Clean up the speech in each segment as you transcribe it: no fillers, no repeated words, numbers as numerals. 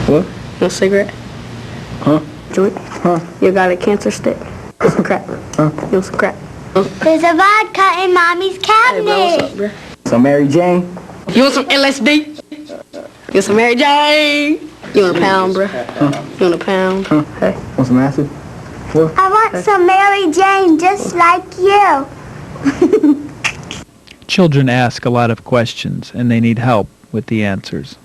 What? You want a cigarette? Huh? Joint? Huh? You got a cancer stick? You want some crack? Huh? You want some crack? There's a vodka in Mommy's cabinet. Hey, bro, what's up, bro? Some Mary Jane? You want some LSD? You want some Mary Jane? You want a pound, bro? Huh? You want a pound? Huh? Hey. Want some acid? What? I want some Mary Jane just like you. Children ask a lot of questions, and they need help with the answers.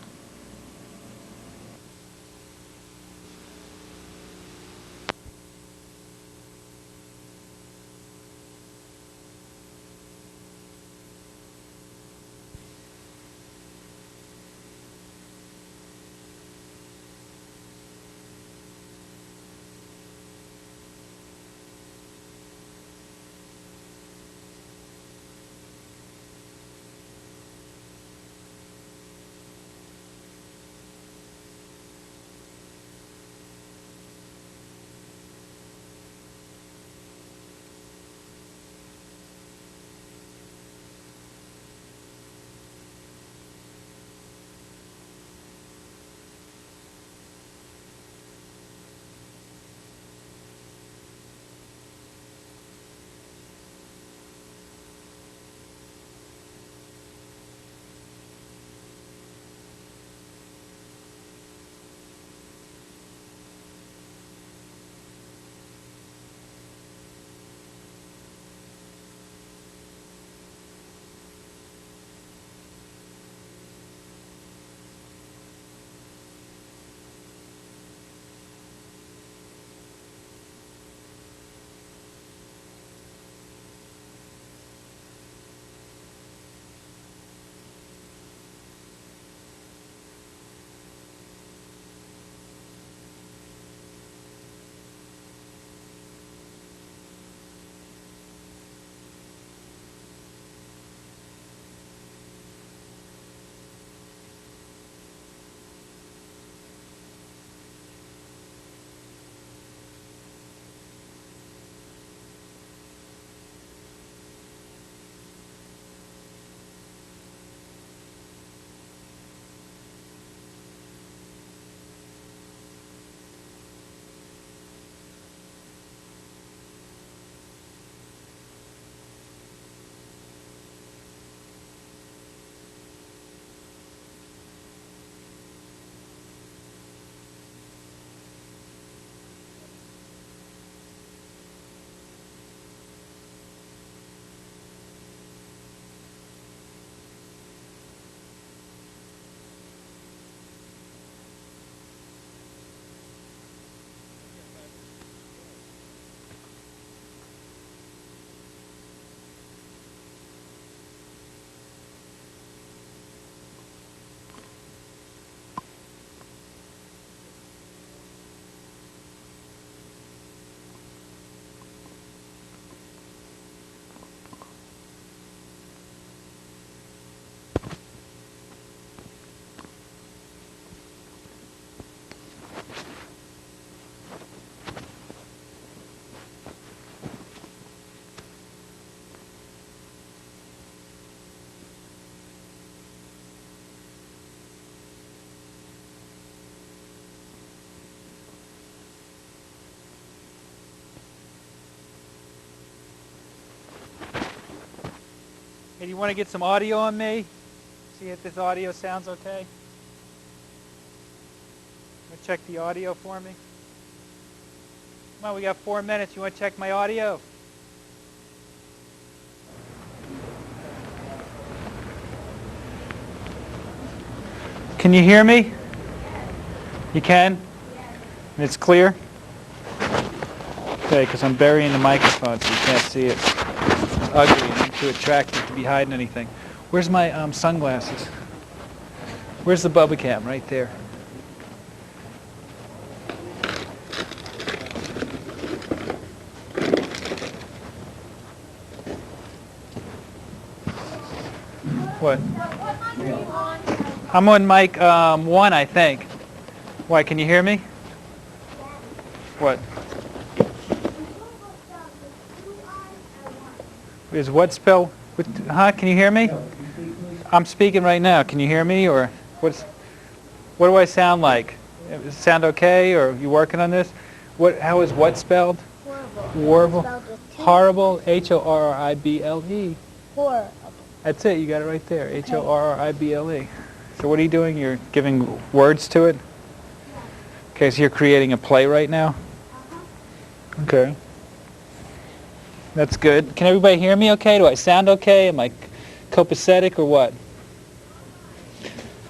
Hey, do you want to get some audio on me? See if this audio sounds okay? Check the audio for me. Come on, we got 4 minutes. You want to check my audio? Can you hear me? You can? And it's clear? Okay, because I'm burying the microphone so you can't see it. It's ugly and I'm too attractive to be hiding anything. Where's my sunglasses? Where's the Bubba cam? Right there. What? I'm on mic 1, I think. Why, can you hear me? What? Is what spell? Huh? Can you hear me? I'm speaking right now. Can you hear me? Or what do I sound like? Does it sound okay, or are you working on this? How is what spelled? Horrible. Horrible. Horrible. Horrible. Horrible. That's it. You got it right there. Horrible. So what are you doing? You're giving words to it? Okay, so you're creating a play right now? Okay. That's good. Can everybody hear me okay? Do I sound okay? Am I copacetic or what?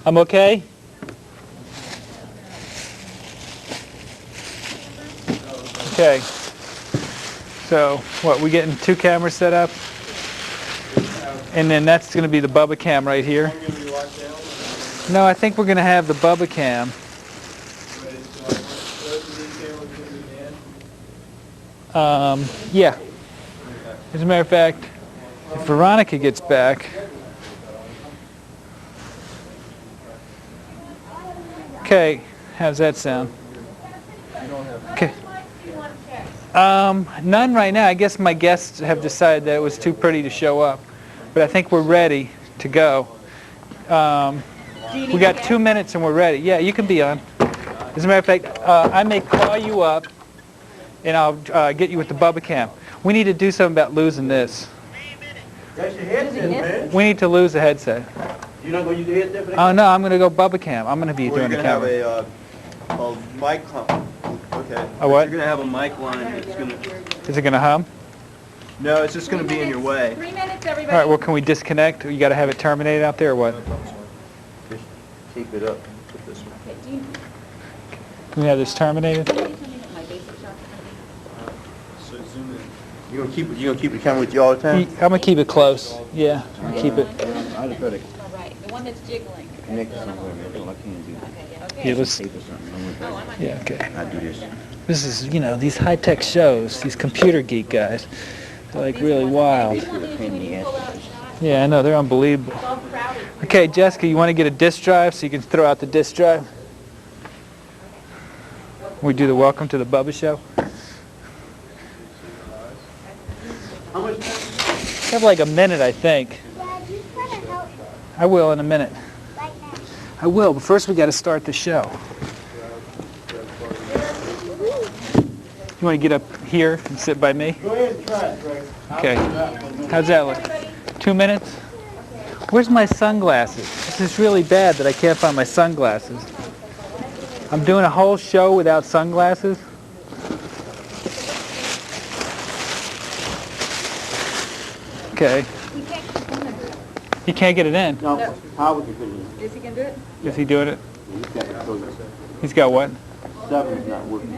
I'm okay? Okay. So, what, we getting 2 cameras set up? And then that's going to be the Bubba cam right here. No, I think we're going to have the Bubba cam. Yeah. As a matter of fact, if Veronica gets back, okay, how's that sound? Okay. None right now. I guess my guests have decided that it was too pretty to show up, but I think we're ready to go. We got 2 minutes and we're ready. Yeah, you can be on. As a matter of fact, I may call you up and I'll get you with the Bubba cam. We need to do something about losing this. That's your headset, man. We need to lose the headset. You're not going to use the headset for that? Oh no, I'm going to go Bubba cam. I'm going to be doing the camera. You're going to have a mic line. Okay. A what? You're going to have a mic line that's going to... Is it going to hum? No, it's just going to be in your way. 3 minutes, everybody. All right, well, can we disconnect? You got to have it terminated out there or what? Just keep it up with this one. Can we have this terminated? You gonna keep the camera with you all the time? I'm going to keep it close. Yeah, keep it. I'll try to Right, the one that's jiggling. connect it somewhere, man. That's all I can do. Okay. Yeah, let's, Tape or something. I'm gonna yeah, okay. I do this. This is, you know, these high-tech shows, these computer geek guys, they're like really wild. Basically a pain in the ass. Yeah, I know, they're unbelievable. Okay, Jessica, you want to get a disk drive so you can throw out the disk drive? We do the welcome to the Bubba Show. How much? We have like a minute, I think. Dad, you gotta help me I will in a minute. right now. I will, but first we got to start the show. You want to get up here and sit by me? Go ahead and try it, Greg. Okay. How's that look? 2 minutes? Where's my sunglasses? This is really bad that I can't find my sunglasses. I'm doing a whole show without sunglasses. Okay. He can't get it in. No, how would you put it in? Is he gonna do it? Is he doing it? He's got it closed. He's got what? 7's not working.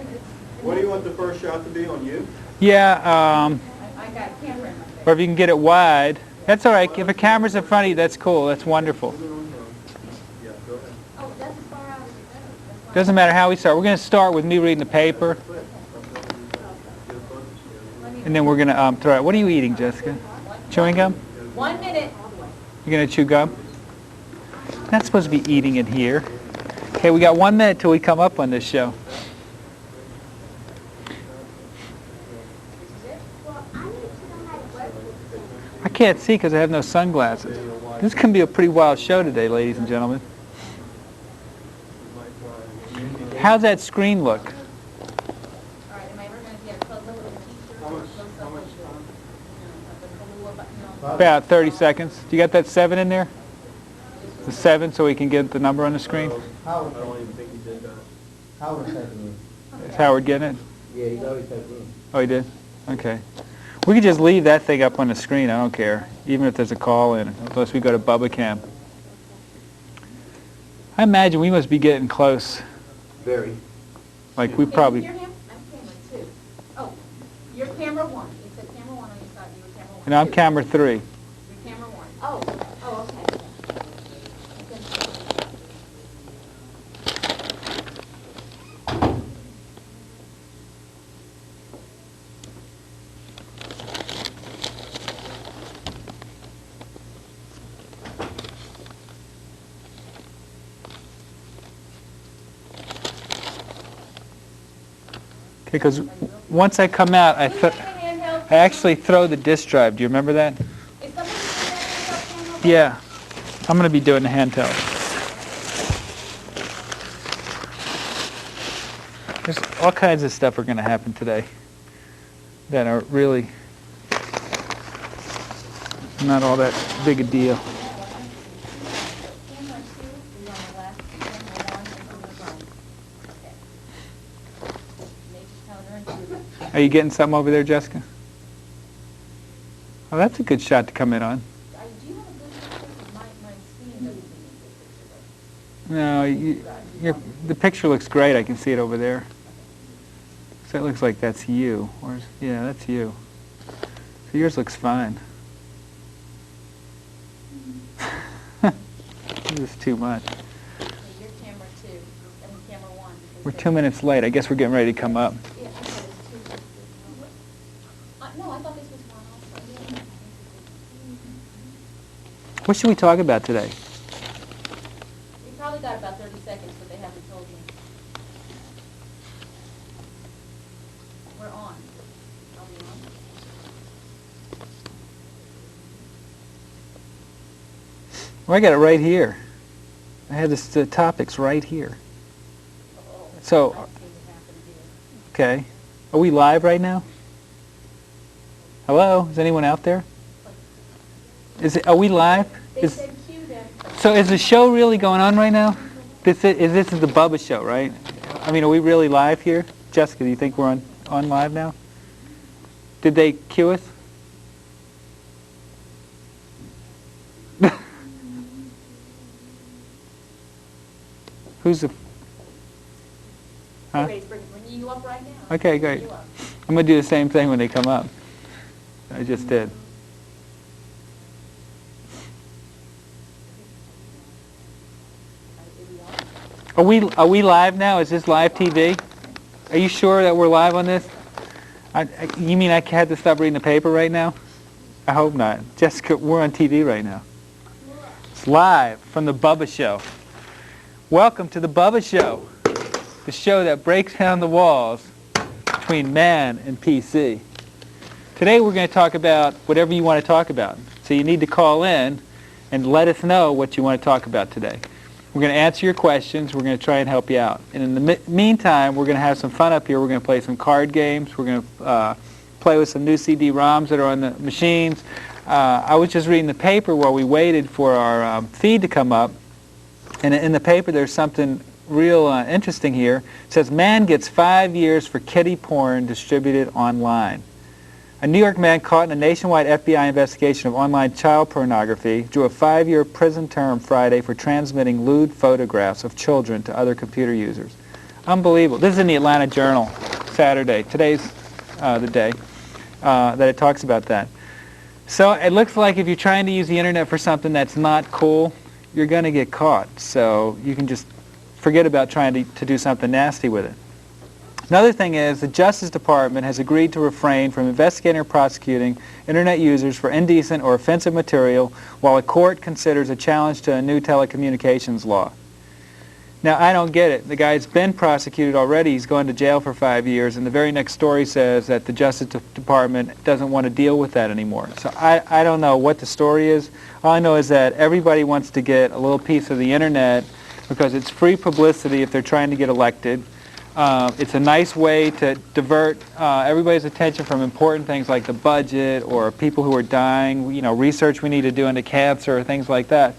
What do you want the first shot to be on you? Yeah, I got a camera in my face. or if you can get it wide. That's all right. If a camera's in front of you, that's cool. That's wonderful. Oh, that's as far out as it goes. Doesn't matter how we start. We're going to start with me reading the paper. And then we're going to throw it. What are you eating, Jessica? Chewing gum? 1 minute. You're going to chew gum? Not supposed to be eating in here. Okay, we got 1 minute till we come up on this show. I can't see because I have no sunglasses. This can be a pretty wild show today, ladies and gentlemen. How's that screen look? All right, am I ever going to get a close up of the teacher? Close up of About 30 seconds. Do you got that 7 in there? The 7 so we can get the number on the screen? Howard, I don't even think he did that. Howard typing in. Is Howard getting it? Yeah, he's always typing in. Oh, he did? Okay. We could just leave that thing up on the screen. I don't care. Even if there's a call in it. Unless we go to Bubba Cam. I imagine we must be getting close. Very. Like we probably... Can you hear him? I'm camera 2. Oh, you're camera 1. It said camera 1 on your side. You were camera 1. And I'm camera 3. You're camera 1. Oh, okay. Okay, because once I come out, I actually throw the disk drive. Do you remember that? Is somebody doing that handheld camera? Yeah. I'm going to be doing the handheld. There's all kinds of stuff are going to happen today that are really not all that big a deal. Camera 2 is on the left, camera 1 is on the right. Okay. Nature's counter and 2. Are you getting something over there, Jessica? Oh, that's a good shot to come in on. Do you have a good picture? My screen doesn't give me a good picture. No, the picture looks great. I can see it over there. So it looks like that's you. Yeah, that's you. So yours looks fine. This is too much. Okay, your camera 2, and camera 1. We're 2 minutes late. I guess we're getting ready to come up. Yeah, I thought it was 2. No, I thought this was 1 also. What should we talk about today? We probably got about 30 seconds, but they haven't told me. We're on. Are we on? Well, I got it right here. I had the topics right here. Oh, So, I see what happened here. okay. Are we live right now? Hello? Is anyone out there? Are we live? They said cue them. So is the show really going on right now? This is the Bubba Show, right? I mean, are we really live here? Jessica, do you think we're on live now? Did they cue us? Who's the... Huh? Everybody's bringing you up right now. Okay, great. You up. I'm going to do the same thing when they come up. I just did. Are we live now? Is this live TV? Are you sure that we're live on this? You mean I had to stop reading the paper right now? I hope not. Jessica, we're on TV right now. It's live from the Bubba Show. Welcome to the Bubba Show, the show that breaks down the walls between man and PC. Today we're going to talk about whatever you want to talk about. So you need to call in and let us know what you want to talk about today. We're going to answer your questions. We're going to try and help you out. And in the meantime, we're going to have some fun up here. We're going to play some card games. We're going to play with some new CD-ROMs that are on the machines. I was just reading the paper while we waited for our feed to come up. And in the paper, there's something real interesting here. It says, man gets 5 years for kiddie porn distributed online. A New York man caught in a nationwide FBI investigation of online child pornography drew a 5-year prison term Friday for transmitting lewd photographs of children to other computer users. Unbelievable. This is in the Atlanta Journal, Saturday. Today's the day that it talks about that. So it looks like if you're trying to use the internet for something that's not cool, you're going to get caught. So you can just forget about trying to do something nasty with it. Another thing is the Justice Department has agreed to refrain from investigating or prosecuting internet users for indecent or offensive material while a court considers a challenge to a new telecommunications law. Now, I don't get it. The guy's been prosecuted already. He's gone to jail for 5 years, and the very next story says that the Justice Department doesn't want to deal with that anymore. So I don't know what the story is. All I know is that everybody wants to get a little piece of the internet because it's free publicity if they're trying to get elected. It's a nice way to divert everybody's attention from important things like the budget or people who are dying, research we need to do into cancer or things like that.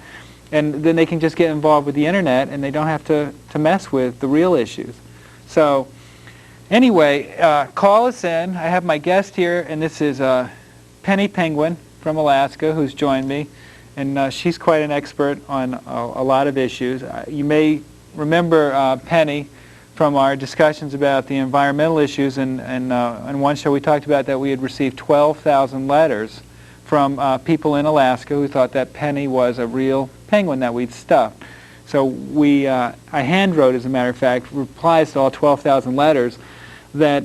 And then they can just get involved with the internet and they don't have to mess with the real issues. So anyway, call us in. I have my guest here, and this is Penny Penguin from Alaska who's joined me. And she's quite an expert on a lot of issues. You may remember Penny from our discussions about the environmental issues, and on one show we talked about that we had received 12,000 letters from people in Alaska who thought that Penny was a real penguin that we'd stuffed. So I hand wrote, as a matter of fact, replies to all 12,000 letters that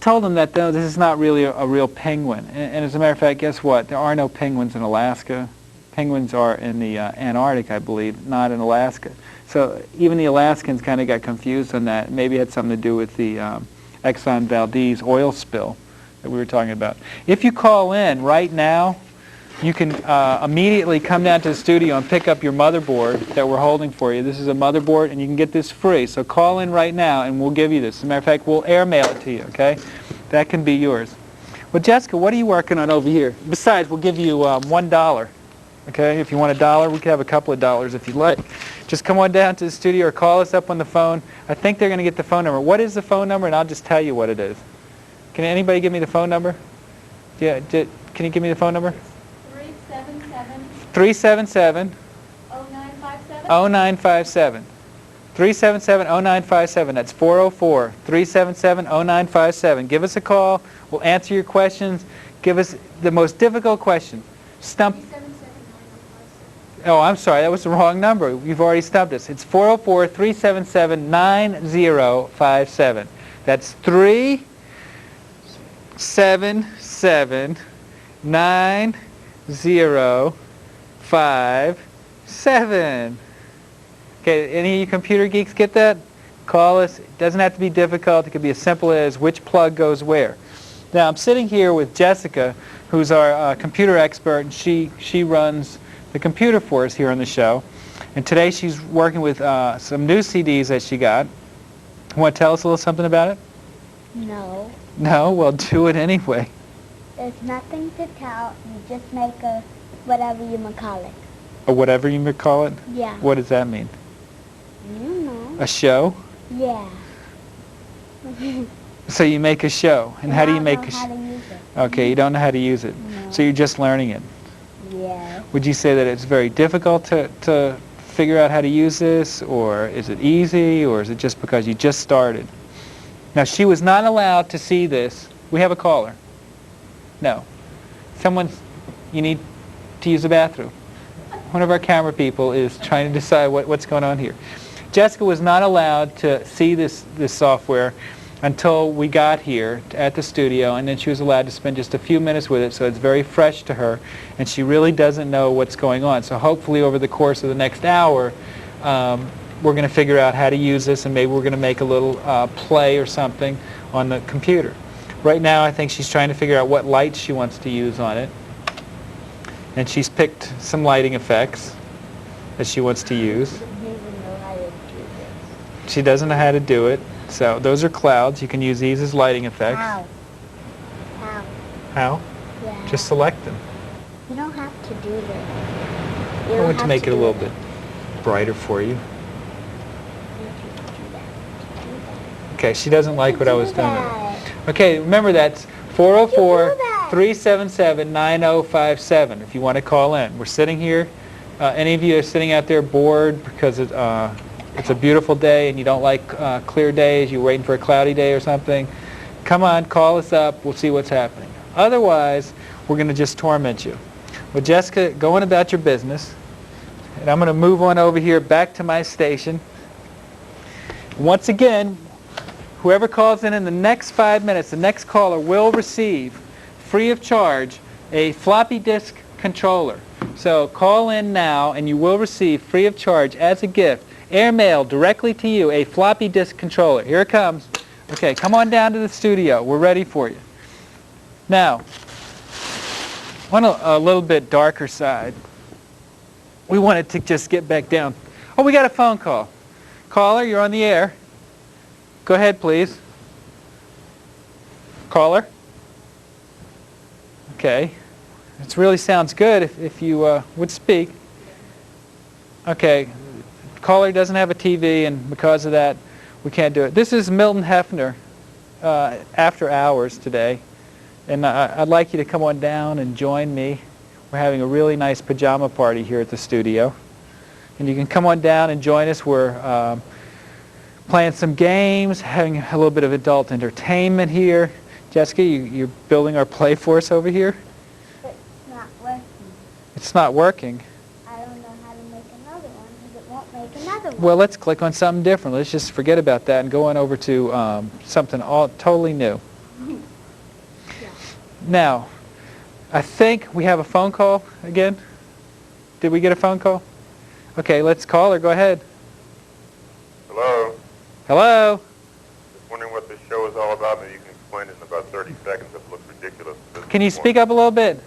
told them that no, this is not really a real penguin. And as a matter of fact, guess what? There are no penguins in Alaska. Penguins are in the Antarctic, I believe, not in Alaska. So even the Alaskans kind of got confused on that. Maybe it had something to do with the Exxon Valdez oil spill that we were talking about. If you call in right now, you can immediately come down to the studio and pick up your motherboard that we're holding for you. This is a motherboard, and you can get this free. So call in right now, and we'll give you this. As a matter of fact, we'll airmail it to you, okay? That can be yours. Well, Jessica, what are you working on over here? Besides, we'll give you $1. Okay, if you want $1, we could have a couple of dollars if you like. Just come on down to the studio or call us up on the phone. I think they're going to get the phone number. What is the phone number? And I'll just tell you what it is. Can anybody give me the phone number? Yeah, can you give me the phone number? 377 0957. 0957. 377-0957. That's 404-377-0957. Give us a call. We'll answer your questions. Give us the most difficult question. Stump. Oh, I'm sorry. That was the wrong number. You've already stumped us. It's 404-377-9057. That's 377-9057. Okay, any of you computer geeks get that? Call us. It doesn't have to be difficult. It could be as simple as which plug goes where. Now, I'm sitting here with Jessica, who's our computer expert, and she runs the computer for us here on the show. And today she's working with some new CDs that she got. You want to tell us a little something about it? No. No? Well, do it anyway. There's nothing to tell. You just make a whatever you may call it. Or whatever you may call it? Yeah. What does that mean? You know. A show? Yeah. So you make a show. And how do you make a show? show? How to use it. Okay, you don't know how to use it. No. So you're just learning it. Yeah. Would you say that it's very difficult to figure out how to use this, or is it easy, or is it just because you just started? Now, she was not allowed to see this. We have a caller. No. You need to use the bathroom. One of our camera people is trying to decide what's going on here. Jessica was not allowed to see this software until we got here at the studio, and then she was allowed to spend just a few minutes with it, so it's very fresh to her, and she really doesn't know what's going on. So hopefully over the course of the next hour, we're going to figure out how to use this, and maybe we're going to make a little play or something on the computer. Right now, I think she's trying to figure out what lights she wants to use on it, and she's picked some lighting effects that she wants to use. She doesn't know how to do it. So those are clouds. You can use these as lighting effects. How? How? How? Yeah. Just select them. You don't have to do this. I want to make it a little bit brighter for you. Okay, she doesn't like what I was doing. Okay, remember that's 404-377-9057 if you want to call in. We're sitting here. Any of you are sitting out there bored because it's a beautiful day and you don't like clear days, you're waiting for a cloudy day or something, come on, call us up, we'll see what's happening. Otherwise, we're going to just torment you. Well, Jessica, go on about your business, and I'm going to move on over here back to my station. Once again, whoever calls in the next 5 minutes, the next caller will receive, free of charge, a floppy disk controller. So call in now, and you will receive, free of charge, as a gift, airmail directly to you, a floppy disk controller. Here it comes. Okay, come on down to the studio. We're ready for you. Now, on a little bit darker side, we wanted to just get back down. Oh, we got a phone call. Caller, you're on the air. Go ahead, please. Caller? Okay. It really sounds good if you would speak. Okay. Caller doesn't have a TV, and because of that, we can't do it. This is Milton Hefner after hours today, and I'd like you to come on down and join me. We're having a really nice pajama party here at the studio, and you can come on down and join us. We're playing some games, having a little bit of adult entertainment here. Jessica, you're building our play for us over here? It's not working. It's not working. I don't know how to make another one because it won't make another one. Well, let's click on something different. Let's just forget about that and go on over to something totally new. Yeah. Now, I think we have a phone call again. Did we get a phone call? Okay, let's call her. Go ahead. Hello. Hello? Just wondering what this show is all about. Maybe you can explain it in about 30 seconds if it looks ridiculous. Can you speak up a little bit?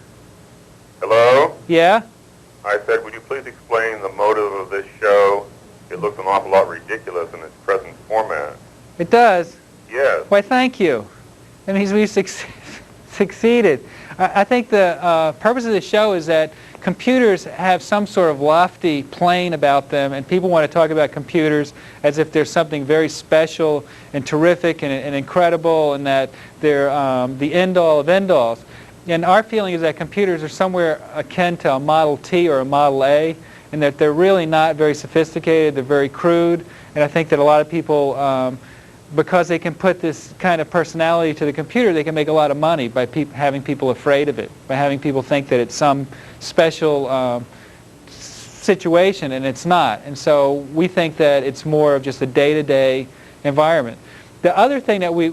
Hello? Yeah? I said, would you please explain the motive of this show? It looks an awful lot ridiculous in its present format. It does? Yes. Why, thank you. That means we've succeeded. I think the purpose of the show is that computers have some sort of lofty plane about them, and people want to talk about computers as if there's something very special and terrific and incredible, and that they're the end-all of end-alls. And our feeling is that computers are somewhere akin to a Model T or a Model A, and that they're really not very sophisticated, they're very crude, and I think that a lot of people, because they can put this kind of personality to the computer, they can make a lot of money by having people afraid of it, by having people think that it's some special situation, and it's not. And so we think that it's more of just a day-to-day environment. The other thing that we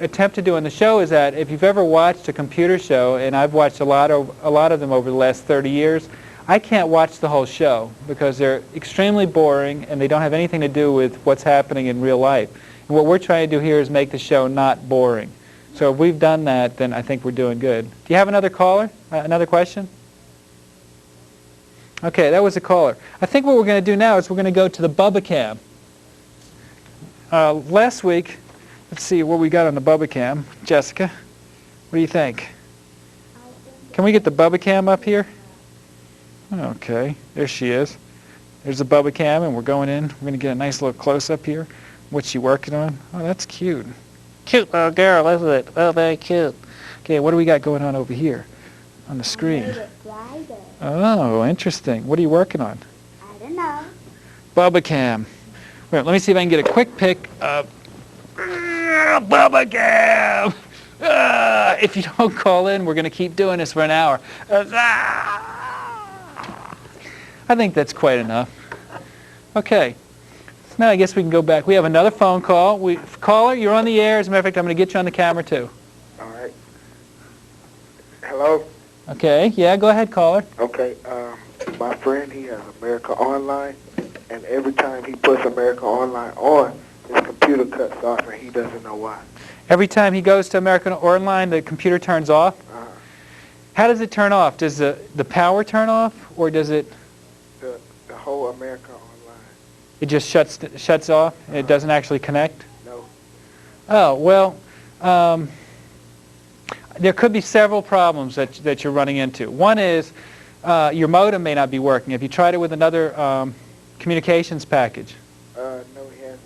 attempt to do on the show is that if you've ever watched a computer show, and I've watched a lot of them over the last 30 years, I can't watch the whole show because they're extremely boring and they don't have anything to do with what's happening in real life. And what we're trying to do here is make the show not boring. So if we've done that, then I think we're doing good. Do you have another caller? Another question? Okay, that was a caller. I think what we're going to do now is we're going to go to the Bubba Cam. Last week, let's see what we got on the Bubba Cam. Jessica, what do you think? Can we get the Bubba Cam up here? Okay, there she is. There's the Bubba Cam, and we're going in. We're going to get a nice little close-up here. What's she working on? Oh, that's cute. Cute little girl, isn't it? Oh, very cute. Okay, what do we got going on over here on the screen? Oh, interesting. What are you working on? I don't know. Bubba Cam. Wait, let me see if I can get a quick pic of Bubba Cam. If you don't call in, we're going to keep doing this for an hour. I think that's quite enough. Okay. So now I guess we can go back. We have another phone call. Caller, you're on the air. As a matter of fact, I'm going to get you on the camera too. All right. Hello? Okay. Yeah, go ahead, caller. Okay. My friend, he has America Online, and every time he puts America Online on, his computer cuts off, and he doesn't know why. Every time he goes to American Online, the computer turns off? How does it turn off? Does the power turn off, or does it... The whole America Online. It just shuts off, and it doesn't actually connect? No. Oh, well, there could be several problems that you're running into. One is your modem may not be working. Have you tried it with another communications package? No, he hasn't.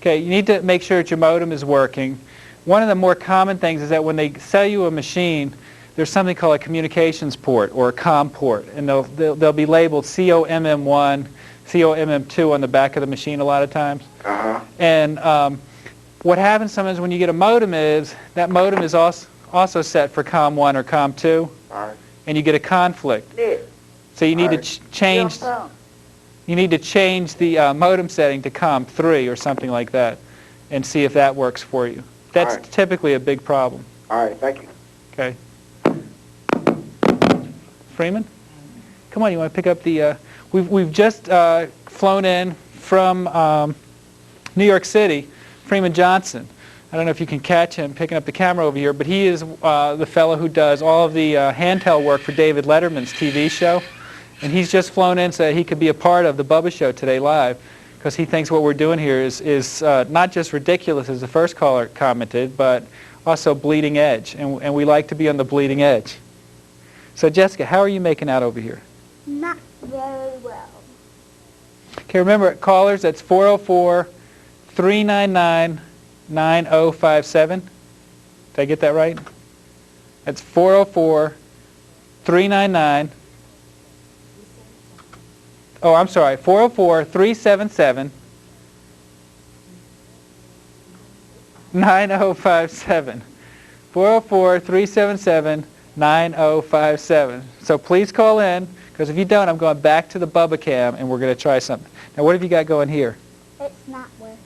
Okay, you need to make sure that your modem is working. One of the more common things is that when they sell you a machine, there's something called a communications port or a COM port, and they'll be labeled COMM1, COMM2 on the back of the machine a lot of times. And what happens sometimes when you get a modem is that modem is also set for COM1 or COM2, and you get a conflict. So you need to change. You need to change the modem setting to COM3 or something like that, and see if that works for you. That's typically a big problem. All right, thank you. Okay. Freeman, come on. You want to pick up the? We've just flown in from New York City. Freeman Johnson. I don't know if you can catch him picking up the camera over here, but he is the fellow who does all of the handheld work for David Letterman's TV show. And he's just flown in so that he could be a part of the Bubba Show today live, because he thinks what we're doing here is not just ridiculous, as the first caller commented, but also bleeding edge. And we like to be on the bleeding edge. So, Jessica, how are you making out over here? Not very well. Okay, remember, callers, that's 404-399-9057. Did I get that right? That's 404-399. Oh, I'm sorry, 404-377-9057. 404-377-9057. So please call in, because if you don't, I'm going back to the Bubba Cam, and we're going to try something. Now, what have you got going here? It's not working.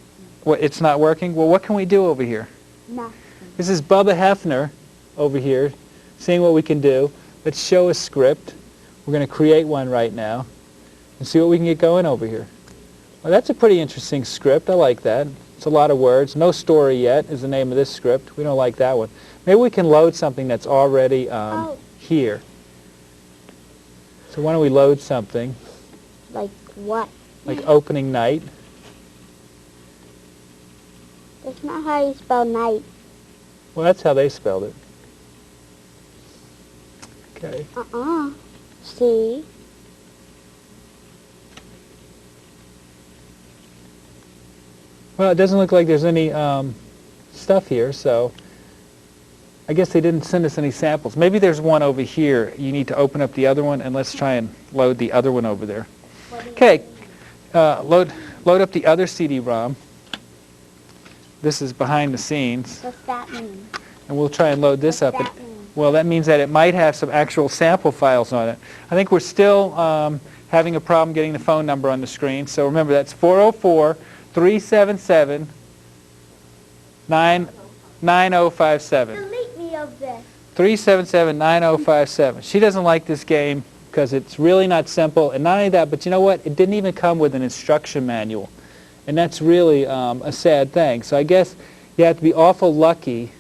What, it's not working? Well, what can we do over here? Nothing. This is Bubba Hefner over here, seeing what we can do. Let's show a script. We're going to create one right now and see what we can get going over here. Well, that's a pretty interesting script. I like that. It's a lot of words. No story yet is the name of this script. We don't like that one. Maybe we can load something that's already here. So why don't we load something, Like what? like opening night. That's not how you spell night. Well, that's how they spelled it. Okay. See? Well, it doesn't look like there's any stuff here, so I guess they didn't send us any samples. Maybe there's one over here. You need to open up the other one, and let's try and load the other one over there. Okay, load up the other CD-ROM. This is behind the scenes, What's that mean? and we'll try and load this up. What's that mean? Well, that means that it might have some actual sample files on it. I think we're still having a problem getting the phone number on the screen, so remember that's 404-377-9057. Delete me of this. 377-9057. She doesn't like this game because it's really not simple, and not only that, but you know what? It didn't even come with an instruction manual, and that's really a sad thing. So I guess you have to be awful lucky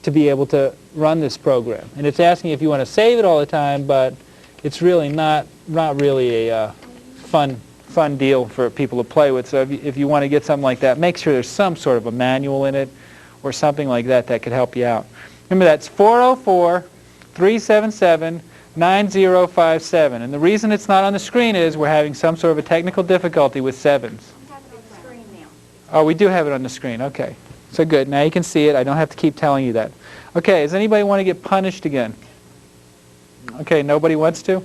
to be able to run this program. And it's asking if you want to save it all the time, but it's really not really a fun deal for people to play with. So if you want to get something like that, make sure there's some sort of a manual in it or something like that that could help you out. Remember, that's 404-377-9057. And the reason it's not on the screen is we're having some sort of a technical difficulty with sevens. Oh, we do have it on the screen. Okay. So good. Now you can see it. I don't have to keep telling you that. Okay, does anybody want to get punished again? Okay, nobody wants to?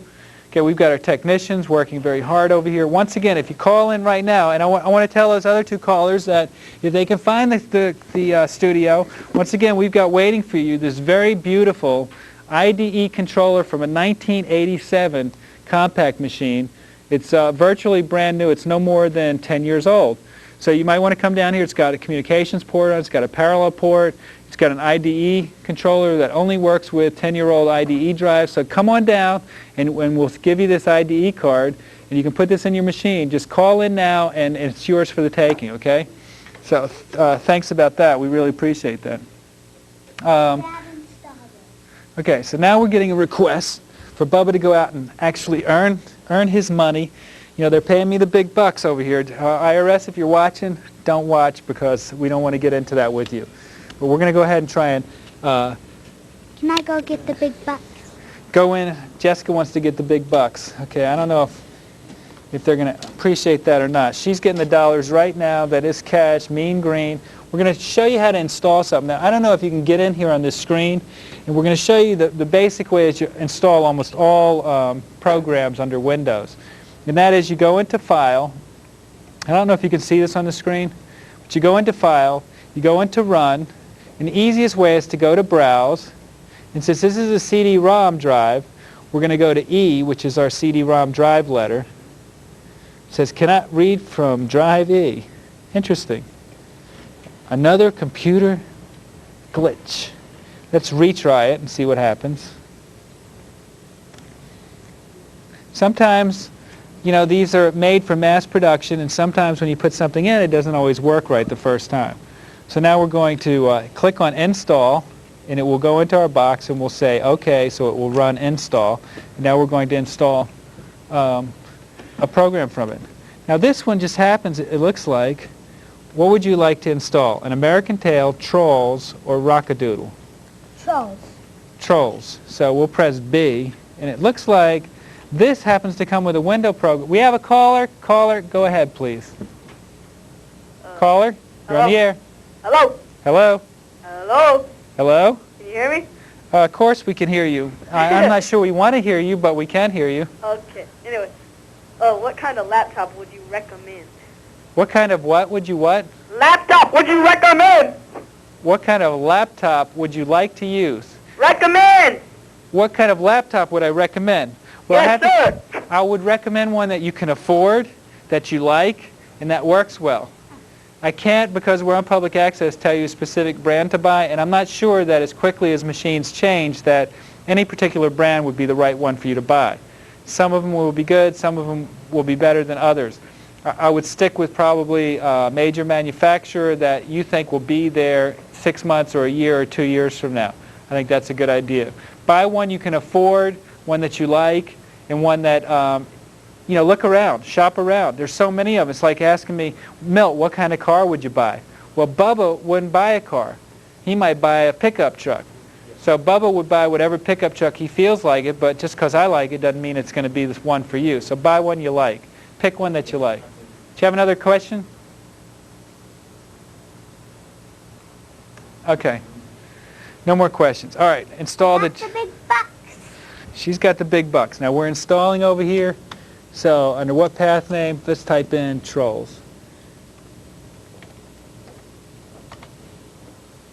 Okay, we've got our technicians working very hard over here. Once again, if you call in right now, and I want to tell those other two callers that if they can find the studio, once again, we've got waiting for you this very beautiful IDE controller from a 1987 compact machine. It's virtually brand new. It's no more than 10 years old. So you might want to come down here. It's got a communications port on it. It's got a parallel port. It's got an IDE controller that only works with 10-year-old IDE drives. So come on down, and we'll give you this IDE card, and you can put this in your machine. Just call in now, and it's yours for the taking, okay? So thanks about that. We really appreciate that. Okay, so now we're getting a request for Bubba to go out and actually earn his money. You know, they're paying me the big bucks over here. IRS, if you're watching, don't watch because we don't want to get into that with you. But we're going to go ahead and try and... Can I go get the big bucks? Go in. Jessica wants to get the big bucks. Okay, I don't know if they're going to appreciate that or not. She's getting the dollars right now. That is cash, mean green. We're going to show you how to install something. Now, I don't know if you can get in here on this screen, and we're going to show you the basic way that you install almost all programs under Windows. And that is you go into File. I don't know if you can see this on the screen, but you go into File, you go into Run, and the easiest way is to go to Browse. And since this is a CD-ROM drive, we're going to go to E, which is our CD-ROM drive letter. It says, cannot read from drive E. Interesting. Another computer glitch. Let's retry it and see what happens. Sometimes, you know, these are made for mass production, and sometimes when you put something in, it doesn't always work right the first time. So now we're going to click on Install, and it will go into our box, and we'll say OK, so it will run Install. And now we're going to install a program from it. Now this one just happens, it looks like, what would you like to install? An American Tail, Trolls, or Rockadoodle? Trolls. Trolls. So we'll press B, and it looks like this happens to come with a window program. We have a caller. Caller, go ahead, please. Caller, you're on the air. Hello? Hello? Hello? Hello? Can you hear me? Of course we can hear you. I'm not sure we want to hear you, but we can hear you. Okay. Anyway, what kind of laptop would you recommend? What kind of what would you what? Laptop would you recommend? What kind of laptop would you like to use? Recommend! What kind of laptop would I recommend? Well, Yes, sir. I would recommend one that you can afford, that you like, and that works well. I can't, because we're on public access, tell you a specific brand to buy, and I'm not sure that as quickly as machines change that any particular brand would be the right one for you to buy. Some of them will be good, some of them will be better than others. I would stick with probably a major manufacturer that you think will be there 6 months or a year or 2 years from now. I think that's a good idea. Buy one you can afford, one that you like, and one that, you know, look around, shop around. There's so many of them. It's like asking me, Milt, what kind of car would you buy? Well, Bubba wouldn't buy a car. He might buy a pickup truck. So Bubba would buy whatever pickup truck he feels like it, but just because I like it doesn't mean it's going to be this one for you. So buy one you like. Pick one that you like. Do you have another question? Okay. No more questions. All right. Install the... That's the big bucks. She's got the big bucks. Now we're installing over here. So under what path name? Let's type in Trolls.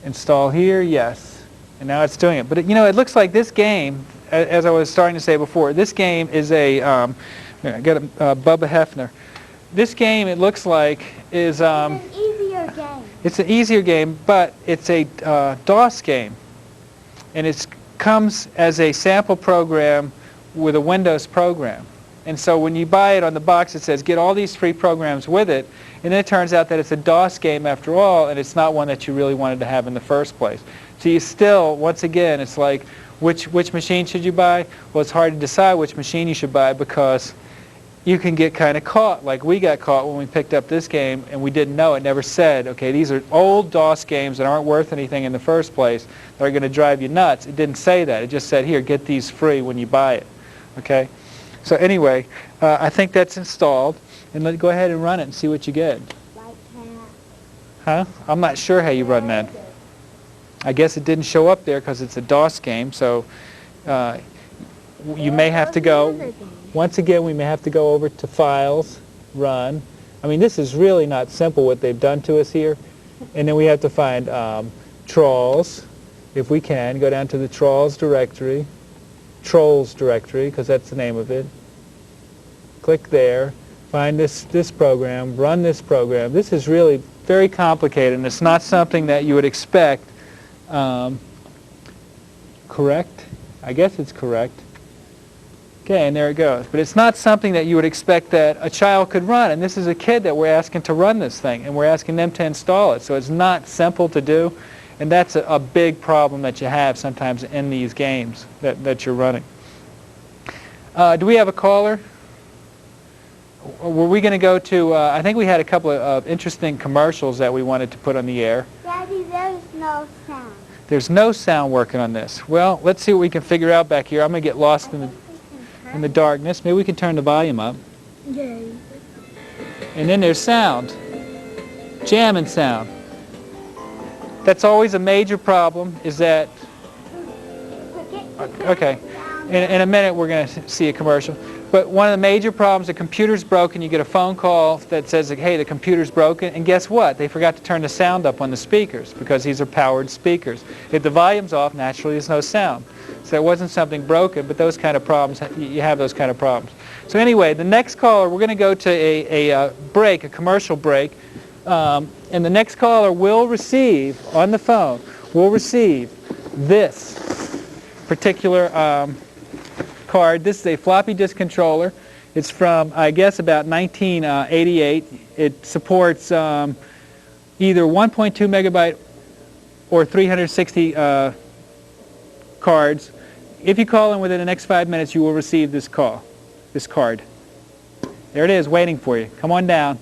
Install here, yes. And now it's doing it. But you know, it looks like this game, as I was starting to say before, this game is a, I got a Bubba Hefner. This game, it looks like, is... It's an easier game. It's an easier game, but it's a DOS game. And it comes as a sample program with a Windows program. And so when you buy it on the box, it says get all these free programs with it. And then it turns out that it's a DOS game after all, and it's not one that you really wanted to have in the first place. So you still, once again, it's like, which machine should you buy? Well, it's hard to decide which machine you should buy because you can get kind of caught, like we got caught when we picked up this game and we didn't know. It never said, okay, these are old DOS games that aren't worth anything in the first place that are going to drive you nuts. It didn't say that. It just said, here, get these free when you buy it. Okay? So anyway, I think that's installed. And let's go ahead and run it and see what you get. Like Huh? that. I'm not sure how you run that. I guess it didn't show up there because it's a DOS game, so you may have to go, once again, we may have to go over to Files, Run. I mean, this is really not simple what they've done to us here. And then we have to find Trolls, if we can, go down to the Trolls directory, because that's the name of it. Click there, find this program, run this program. This is really very complicated, and it's not something that you would expect. Correct? I guess it's correct. Okay, and there it goes. But it's not something that you would expect that a child could run. And this is a kid that we're asking to run this thing, and we're asking them to install it. So it's not simple to do, and that's a big problem that you have sometimes in these games that you're running. Do we have a caller? Were we going to go to, I think we had a couple of interesting commercials that we wanted to put on the air. Daddy, there's no sound. There's no sound working on this. Well, let's see what we can figure out back here. I'm going to get lost in the darkness. Maybe we can turn the volume up. Yay. And then there's sound. Jamming sound. That's always a major problem, is that... Okay. In a minute we're going to see a commercial. But one of the major problems, the computer's broken. You get a phone call that says, hey, the computer's broken. And guess what? They forgot to turn the sound up on the speakers because these are powered speakers. If the volume's off, naturally there's no sound. So it wasn't something broken, but those kind of problems, you have those kind of problems. So anyway, the next caller, we're going to go to a break, a commercial break. And the next caller will receive, on the phone, will receive this particular card. This is a floppy disk controller. It's from, I guess, about 1988. It supports either 1.2 megabyte or 360 cards. If you call in within the next 5 minutes, you will receive this card. There it is, waiting for you. Come on down.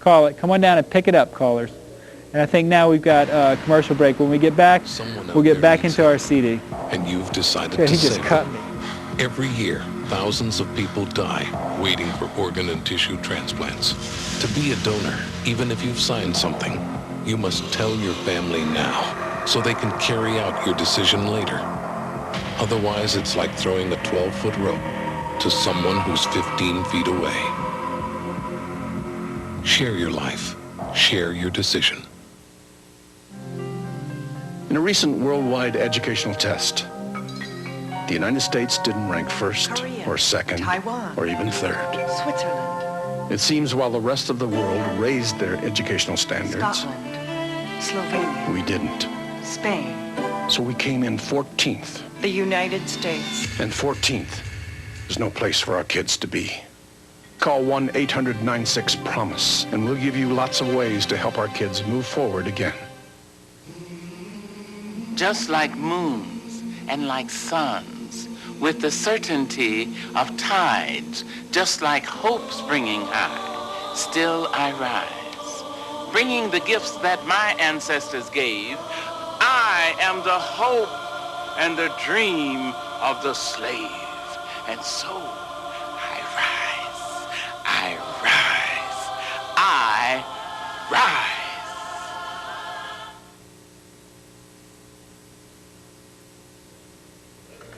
Call it. Come on down and pick it up, callers. And I think now we've got a commercial break. When we get back, we'll get back into our CD. And you've decided Okay, to he just save cut it. me. Every year, thousands of people die waiting for organ and tissue transplants. To be a donor, even if you've signed something, you must tell your family now so they can carry out your decision later. Otherwise, it's like throwing a 12-foot rope to someone who's 15 feet away. Share your life. Share your decision. In a recent worldwide educational test, the United States didn't rank first Korea, or second Taiwan, or even third. Switzerland, It seems while the rest of the world raised their educational standards, Scotland, Slovenia, we didn't. Spain, So we came in 14th. the United States. And 14th is no place for our kids to be. Call 1-800-96-PROMISE, and we'll give you lots of ways to help our kids move forward again. Just like moons and like suns, with the certainty of tides, just like hope springing high. Still I rise, bringing the gifts that my ancestors gave. I am the hope and the dream of the slave. And so I rise, I rise.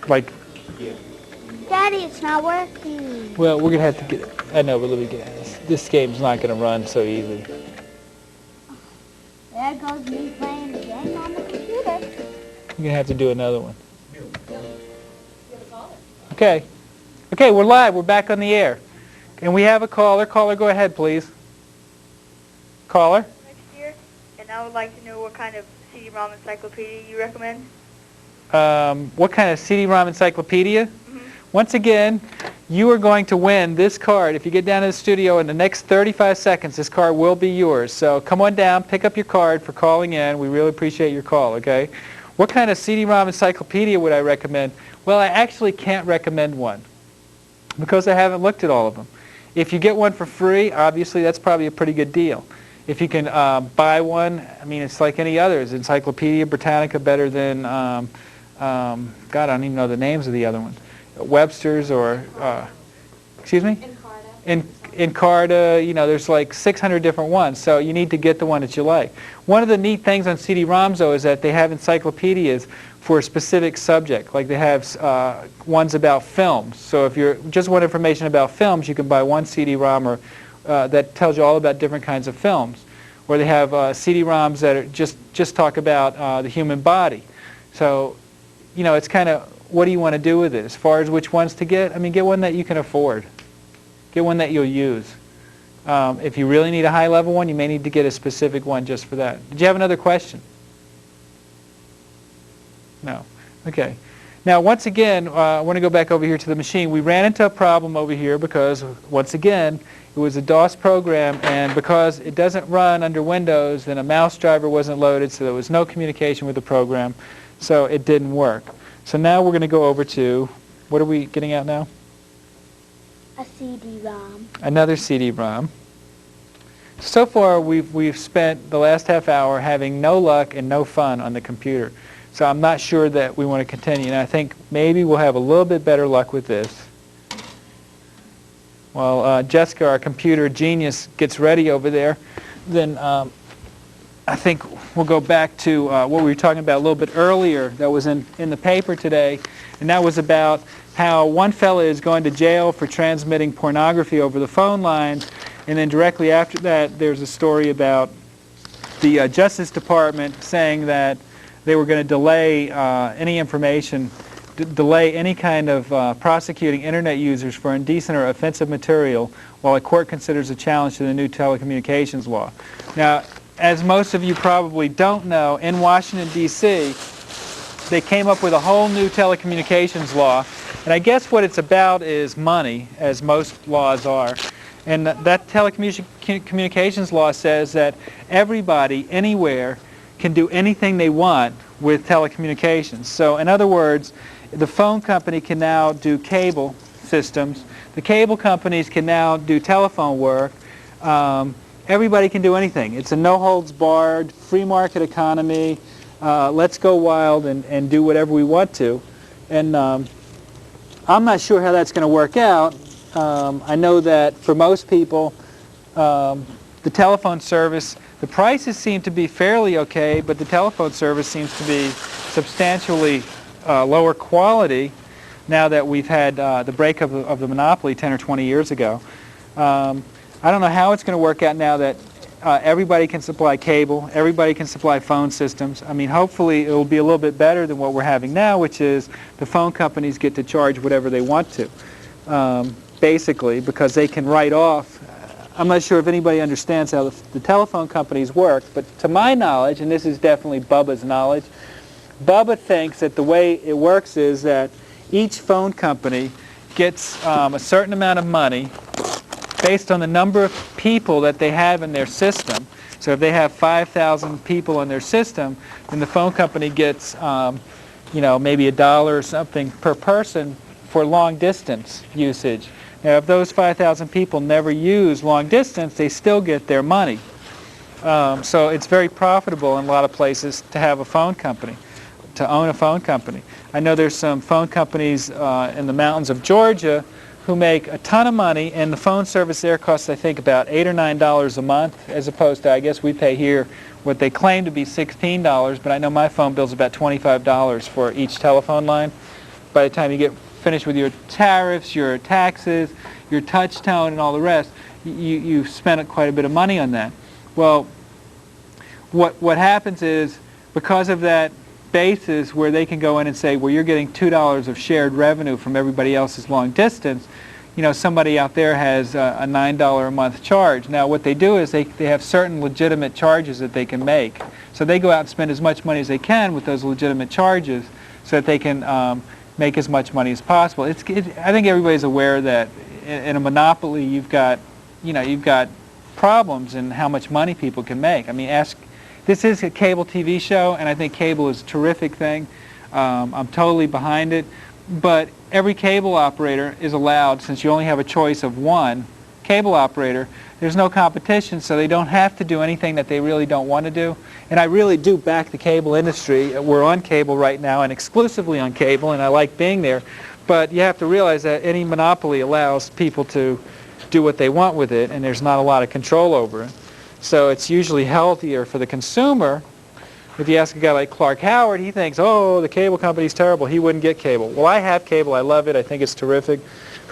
Like, Daddy, it's not working. well, we're going to have to get, I know, but let me get this. This game's not going to run so easy. There goes me playing the game on the computer. You're going to have to do another one. Okay. Okay, we're live. We're back on the air. And we have a caller. Caller, go ahead, please. Caller? Next year, and I would like to know what kind of CD-ROM encyclopedia you recommend. What kind of CD-ROM encyclopedia? Once again, you are going to win this card. If you get down to the studio in the next 35 seconds, this card will be yours. So come on down, pick up your card for calling in. We really appreciate your call, okay? What kind of CD-ROM encyclopedia would I recommend? Well, I actually can't recommend one because I haven't looked at all of them. If you get one for free, obviously that's probably a pretty good deal. If you can buy one, I mean, it's like any others. Encyclopedia Britannica better than, God, I don't even know the names of the other ones. Webster's or, excuse me? Encarta, you know, there's like 600 different ones, so you need to get the one that you like. One of the neat things on CD-ROMs, though, is that they have encyclopedias for a specific subject. Like they have ones about films. So if you just want information about films, you can buy one CD-ROM or that tells you all about different kinds of films. Or they have CD-ROMs that are just talk about the human body. So, you know, it's kind of, what do you want to do with it? As far as which ones to get, I mean, get one that you can afford. Get one that you'll use. If you really need a high-level one, you may need to get a specific one just for that. Did you have another question? No. Okay. Now, once again, I want to go back over here to the machine. We ran into a problem over here because, once again, it was a DOS program, and because it doesn't run under Windows, then a mouse driver wasn't loaded, so there was no communication with the program, so it didn't work. So now we're going to go over to, what are we getting at now? A CD-ROM. Another CD-ROM. So far, we've spent the last half hour having no luck and no fun on the computer. So I'm not sure that we want to continue. And I think maybe we'll have a little bit better luck with this. While Jessica, our computer genius, gets ready over there, then I think we'll go back to what we were talking about a little bit earlier that was in the paper today. And that was about how one fella is going to jail for transmitting pornography over the phone lines. And then directly after that, there's a story about the Justice Department saying that they were going to delay any information, delay any kind of prosecuting Internet users for indecent or offensive material while a court considers a challenge to the new telecommunications law. Now, as most of you probably don't know, in Washington, D.C., they came up with a whole new telecommunications law. And I guess what it's about is money, as most laws are. And that telecommunications law says that everybody, anywhere, can do anything they want with telecommunications. So in other words, the phone company can now do cable systems. The cable companies can now do telephone work. Everybody can do anything. It's a no-holds-barred, free market economy. Let's go wild and do whatever we want to. And I'm not sure how that's going to work out. I know that for most people, the telephone service, the prices seem to be fairly okay, but the telephone service seems to be substantially lower quality now that we've had the breakup of the monopoly 10 or 20 years ago. I don't know how it's going to work out now that everybody can supply cable, everybody can supply phone systems. I mean, hopefully it will be a little bit better than what we're having now, which is the phone companies get to charge whatever they want to, basically, because they can write off. I'm not sure if anybody understands how the telephone companies work, but to my knowledge, and this is definitely Bubba's knowledge, Bubba thinks that the way it works is that each phone company gets a certain amount of money based on the number of people that they have in their system. So if they have 5,000 people in their system, then the phone company gets, you know, maybe $1 or something per person for long distance usage. Now, if those 5,000 people never use long distance, they still get their money. So it's very profitable in a lot of places to have a phone company, to own a phone company. I know there's some phone companies in the mountains of Georgia who make a ton of money, and the phone service there costs, I think, about $8 or $9 a month, as opposed to, I guess we pay here what they claim to be $16, but I know my phone bill's about $25 for each telephone line. By the time you get finished with your tariffs, your taxes, your touch tone, and all the rest, you've spent quite a bit of money on that. Well, what happens is, because of that basis where they can go in and say, well, you're getting $2 of shared revenue from everybody else's long distance, you know, somebody out there has a $9 a month charge. Now, what they do is they have certain legitimate charges that they can make. So they go out and spend as much money as they can with those legitimate charges so that they can make as much money as possible. I think everybody's aware that in a monopoly you've got problems in how much money people can make. I mean, this is a cable TV show, and I think cable is a terrific thing. I'm totally behind it. But every cable operator is allowed, since you only have a choice of one cable operator, there's no competition, so they don't have to do anything that they really don't want to do. And I really do back the cable industry. We're on cable right now, and exclusively on cable, and I like being there. But you have to realize that any monopoly allows people to do what they want with it, and there's not a lot of control over it. So it's usually healthier for the consumer. If you ask a guy like Clark Howard, he thinks, oh, the cable company's terrible. He wouldn't get cable. Well, I have cable. I love it. I think it's terrific.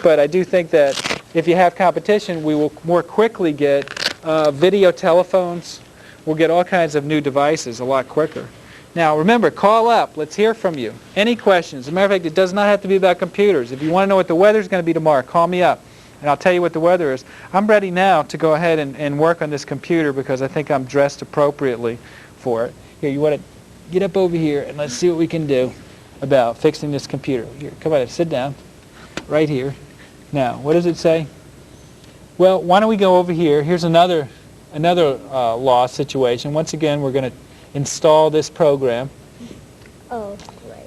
But I do think that if you have competition, we will more quickly get video telephones. We'll get all kinds of new devices a lot quicker. Now, remember, call up. Let's hear from you. Any questions? As a matter of fact, it does not have to be about computers. If you want to know what the weather's going to be tomorrow, call me up, and I'll tell you what the weather is. I'm ready now to go ahead and work on this computer because I think I'm dressed appropriately for it. Here, you want to get up over here, and let's see what we can do about fixing this computer. Here, come on, sit down, right here. Now, what does it say? Well, why don't we go over here. Here's another loss situation. Once again, we're going to install this program. Oh, great.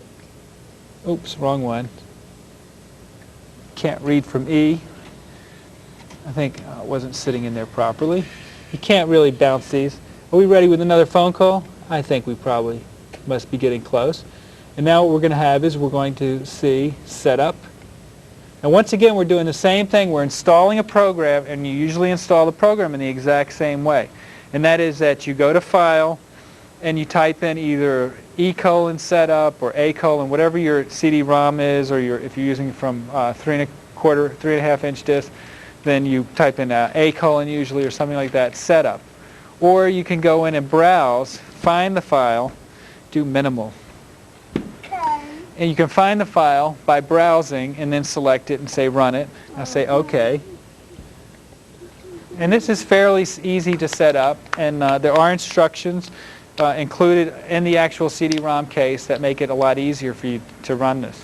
Oops, wrong one. Can't read from E. I think it wasn't sitting in there properly. You can't really bounce these. Are we ready with another phone call? I think we probably must be getting close. And now what we're going to have is we're going to see setup. And once again, we're doing the same thing. We're installing a program, and you usually install the program in the exact same way. And that is that you go to File, and you type in either E:setup or A:, whatever your CD-ROM is, or if you're using from 3.25 inch disc, then you type in A: usually, or something like that, setup. Or you can go in and browse, find the file, do minimal. And you can find the file by browsing and then select it and say run it. I'll say OK. And this is fairly easy to set up, and there are instructions included in the actual CD-ROM case that make it a lot easier for you to run this.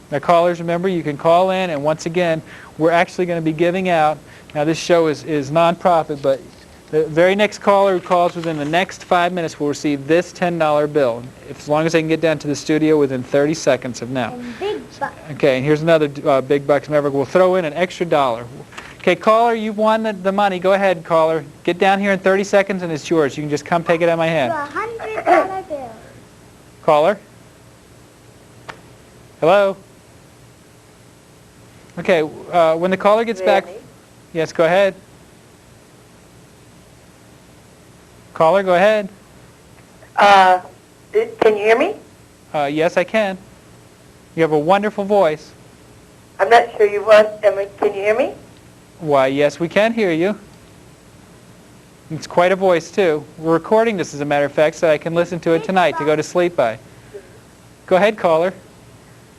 Now, callers, remember, you can call in, and once again, we're actually going to be giving out, now this show is non-profit, but the very next caller who calls within the next 5 minutes will receive this $10 bill, as long as they can get down to the studio within 30 seconds of now. And big bucks. Okay, and here's another big bucks. Remember, we'll throw in an extra $1. Okay, caller, you've won the money. Go ahead, caller. Get down here in 30 seconds, and it's yours. You can just come take it out of my hand. $100 bill. Caller? Hello? Okay, when the caller gets back... Yes, go ahead. Caller, go ahead. Can you hear me? Yes, I can. You have a wonderful voice. I'm not sure you want... can you hear me? Why, yes, we can hear you. It's quite a voice, too. We're recording this, as a matter of fact, so I can listen to it tonight to go to sleep by. Go ahead, caller.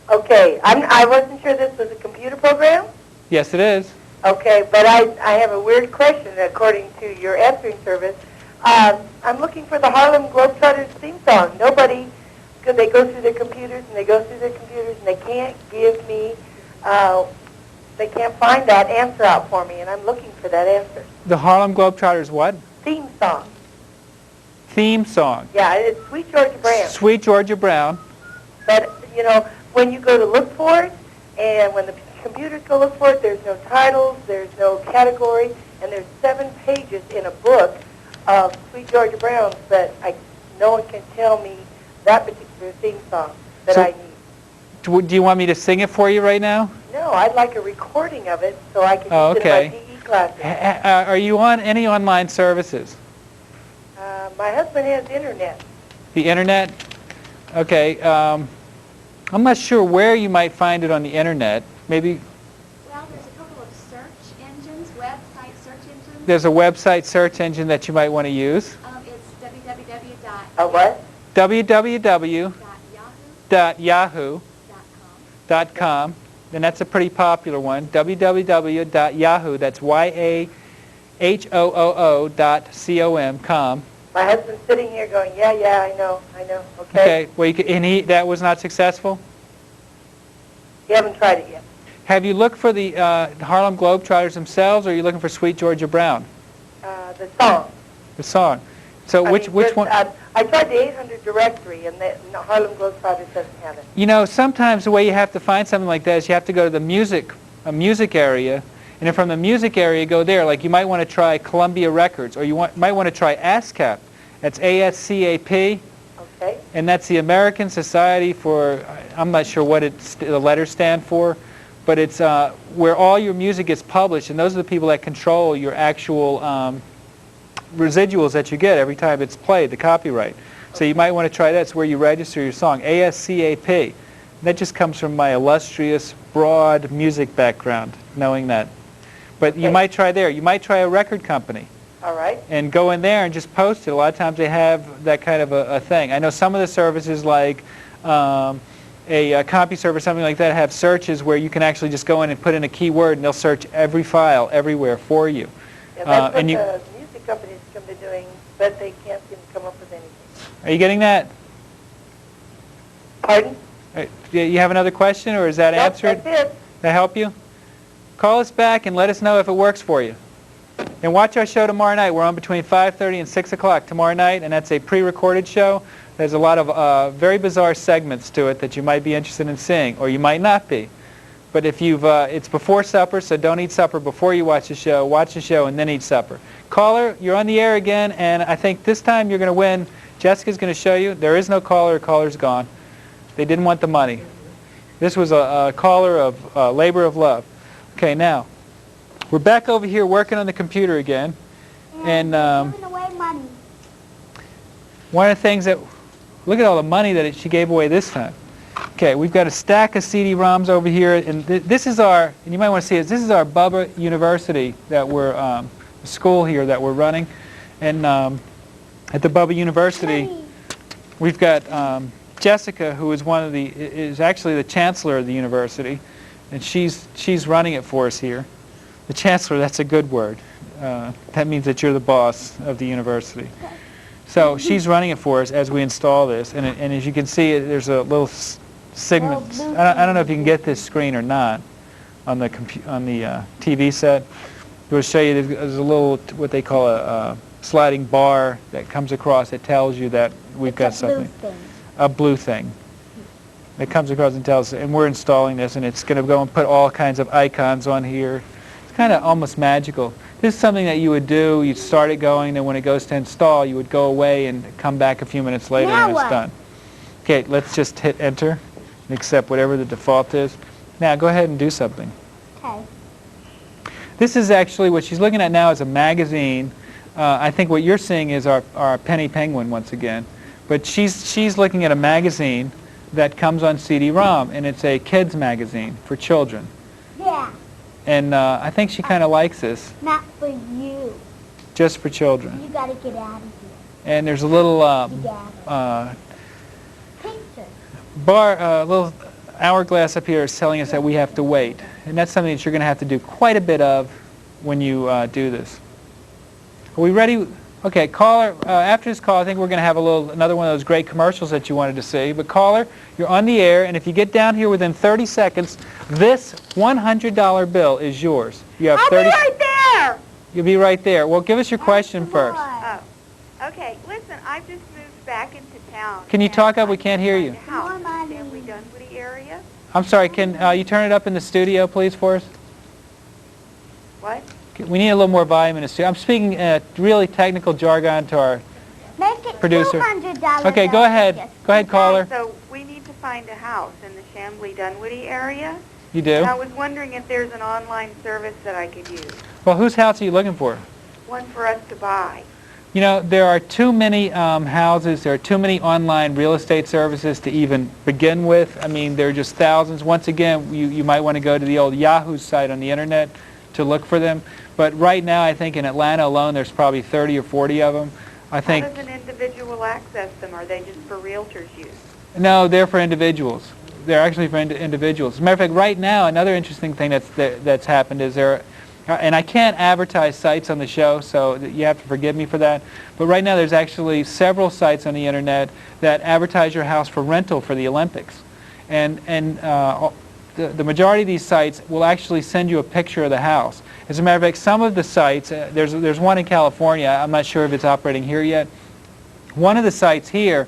Okay, I wasn't sure this was a computer program. Yes, it is. Okay, but I have a weird question according to your answering service. I'm looking for the Harlem Globetrotters theme song. Nobody, because they go through their computers and they go through their computers and they can't give me, they can't find that answer out for me, and I'm looking for that answer. The Harlem Globetrotters what? Theme song. Theme song. Yeah, it's Sweet Georgia Brown. Sweet Georgia Brown. But, you know, when you go to look for it, And when the computers go look for it, there's no titles, there's no category, and there's 7 pages in a book of Sweet Georgia Browns, but no one can tell me that particular theme song that I need. Do you want me to sing it for you right now? No, I'd like a recording of it so I can use it in my PE classes. Are you on any online services? My husband has internet. The internet? Okay. I'm not sure where you might find it on the internet. Maybe Well, there's a couple of search engines, website search engines. there's a website search engine that you might want to use. It's www. A what? www.yahoo.com. And that's a pretty popular one. www.yahoo. That's YAHOOO.com. My husband's sitting here going, yeah, I know, okay. Okay. Well, that was not successful? You haven't tried it yet. Have you looked for the Harlem Globetrotters themselves, or are you looking for Sweet Georgia Brown? The song. The song. So which one? I tried the 800 directory, and the Harlem Globetrotters doesn't have it. You know, sometimes the way you have to find something like that is you have to go to the music area, and then from the music area go there. Like you might want to try Columbia Records, or you might want to try ASCAP. That's ASCAP. Okay. And that's the American Society for, I'm not sure what the letters stand for, but it's where all your music is published, and those are the people that control your actual residuals that you get every time it's played, the copyright. So you might want to try that. It's where you register your song, ASCAP. That just comes from my illustrious, broad music background, knowing that. But you might try there. You might try a record company. All right. And go in there and just post it. A lot of times they have that kind of a thing. I know some of the services like a CompuServe or something like that have searches where you can actually just go in and put in a keyword and they'll search every file everywhere for you. Yeah, that's what the music companies come to doing, but they can't seem to come up with anything. Are you getting that? Pardon? You have another question, or is that answered? That's it. That help you? Call us back and let us know if it works for you. And watch our show tomorrow night. We're on between 5:30 and 6 o'clock tomorrow night, and that's a pre-recorded show. There's a lot of very bizarre segments to it that you might be interested in seeing, or you might not be. But if it's before supper, so don't eat supper before you watch the show. Watch the show and then eat supper. Caller, you're on the air again, and I think this time you're going to win. Jessica's going to show you. There is no caller. Caller's gone. They didn't want the money. This was a caller of labor of love. Okay, now, we're back over here working on the computer again. And giving away money. one of the things that, look at all the money that she gave away this time. Okay, we've got a stack of CD-ROMs over here, and this is our, and you might want to see it, this is our Bubba University that we're, the school here that we're running. And at the Bubba University, we've got Jessica, who is is actually the chancellor of the university, and she's running it for us here. The chancellor, that's a good word. That means that you're the boss of the university. So she's running it for us as we install this, and as you can see, there's a little segment. I don't know if you can get this screen or not on the TV set. It will show you there's a little what they call a sliding bar that comes across that tells you that we've got something. A blue thing. It comes across and tells us, and we're installing this, and it's going to go and put all kinds of icons on here. It's kind of almost magical. This is something that you would do. You'd start it going, then when it goes to install, you would go away and come back a few minutes later and it's done. Okay, let's just hit enter and accept whatever the default is. Now go ahead and do something. Okay. This is actually what she's looking at now is a magazine. I think what you're seeing is our Penny Penguin once again. But she's looking at a magazine that comes on CD-ROM, and it's a kids magazine for children. Yeah. And I think she kind of likes this. Not for you. Just for children. You got to get out of here. And there's a little little hourglass up here is telling us that we have to wait. And that's something that you're going to have to do quite a bit of when you do this. Are we ready? Okay, caller, after this call, I think we're going to have another one of those great commercials that you wanted to see. But caller, you're on the air, and if you get down here within 30 seconds, this $100 bill is yours. You have 30. I'll be right there. You'll be right there. Well, give us your question first. Oh, okay. Listen, I've just moved back into town. Can you talk up? We can't hear you. House in the Dunwoody area. I'm sorry, can you turn it up in the studio, please, for us? What? We need a little more volume in the studio. I'm speaking really technical jargon to our Make it producer. $200. Okay, go ahead. Go ahead, caller. So we need to find a house in the Chambly-Dunwoody area. You do? And I was wondering if there's an online service that I could use. Well, whose house are you looking for? One for us to buy. You know, there are too many houses, there are too many online real estate services to even begin with. I mean, there are just thousands. Once again, you might want to go to the old Yahoo site on the internet to look for them. But right now, I think in Atlanta alone, there's probably 30 or 40 of them. I think. How does an individual access them? Are they just for realtors' use? No, they're for individuals. They're actually for individuals. As a matter of fact, right now, another interesting thing that's happened is and I can't advertise sites on the show, so you have to forgive me for that. But right now, there's actually several sites on the internet that advertise your house for rental for the Olympics, and the majority of these sites will actually send you a picture of the house. As a matter of fact, some of the sites, there's one in California. I'm not sure if it's operating here yet. One of the sites here,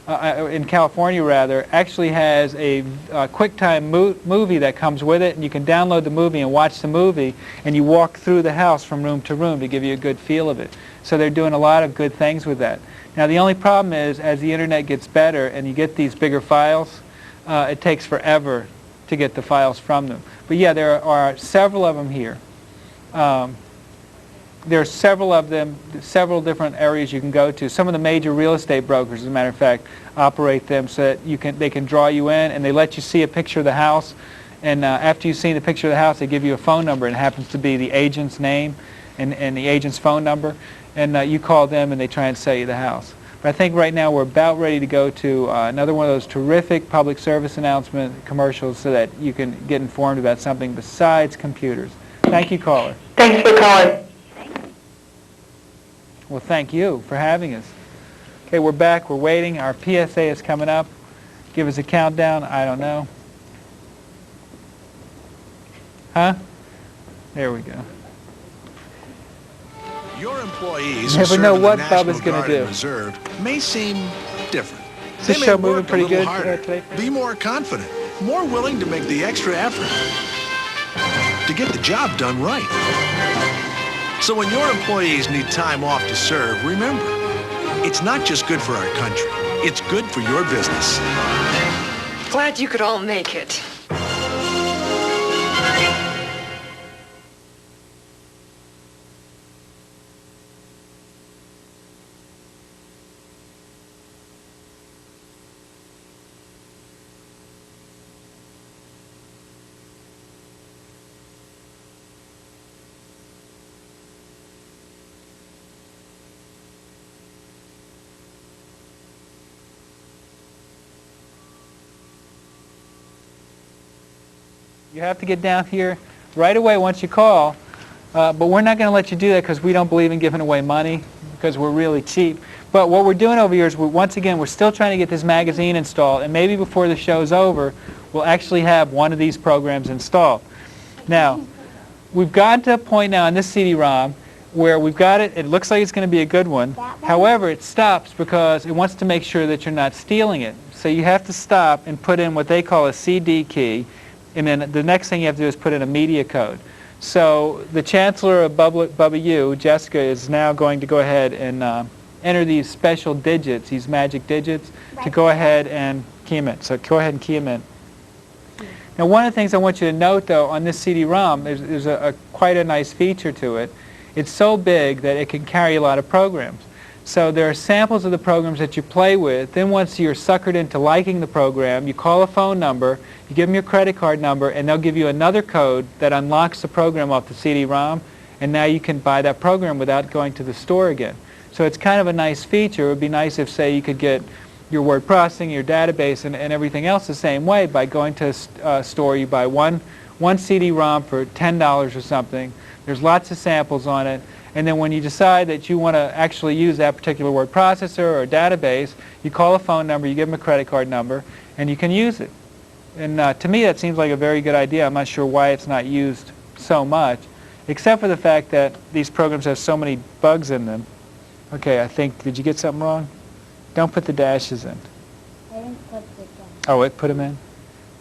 in California rather, actually has a QuickTime movie that comes with it, and you can download the movie and watch the movie, and you walk through the house from room to room to give you a good feel of it. So they're doing a lot of good things with that. Now the only problem is, as the internet gets better and you get these bigger files, it takes forever to get the files from them. But yeah, there are several of them here. There are several of them, several different areas you can go to. Some of the major real estate brokers, as a matter of fact, operate them so that they can draw you in, and they let you see a picture of the house. And after you've seen the picture of the house, they give you a phone number, and it happens to be the agent's name and the agent's phone number. And you call them, and they try and sell you the house. But I think right now we're about ready to go to another one of those terrific public service announcement commercials so that you can get informed about something besides computers. Thank you, caller. Thanks for calling. Well, thank you for having us. Okay, we're back. We're waiting. Our PSA is coming up. Give us a countdown. I don't know. Huh? There we go. Your employees You never who know serve in what the National Bubba's gonna Guard do. and Reserve may seem different. Is They this may show work moving a pretty little good harder, today? be more confident, more willing to make the extra effort to get the job done right. So when your employees need time off to serve, remember, it's not just good for our country, it's good for your business. Glad you could all make it. You have to get down here right away once you call, but we're not going to let you do that because we don't believe in giving away money because we're really cheap. But what we're doing over here is, once again, we're still trying to get this magazine installed, and maybe before the show's over, we'll actually have one of these programs installed. Now, we've got to a point now on this CD-ROM where we've got it, it looks like it's going to be a good one. However, it stops because it wants to make sure that you're not stealing it. So you have to stop and put in what they call a CD key. And then the next thing you have to do is put in a media code. So the Chancellor of Bubba U, Jessica, is now going to go ahead and enter these special digits, these magic digits, to go ahead and key them in. So go ahead and key them in. Now one of the things I want you to note, though, on this CD-ROM, there's quite a nice feature to it. It's so big that it can carry a lot of programs. So there are samples of the programs that you play with. Then once you're suckered into liking the program, you call a phone number, you give them your credit card number, and they'll give you another code that unlocks the program off the CD-ROM, and now you can buy that program without going to the store again. So it's kind of a nice feature. It would be nice if, say, you could get your word processing, your database, and everything else the same way by going to a store. You buy one CD-ROM for $10 or something. There's lots of samples on it. And then when you decide that you want to actually use that particular word processor or database, you call a phone number, you give them a credit card number, and you can use it. And to me, that seems like a very good idea. I'm not sure why it's not used so much, except for the fact that these programs have so many bugs in them. Okay, I think, did you get something wrong? Don't put the dashes in. I didn't put the dashes. Oh, wait, put them in?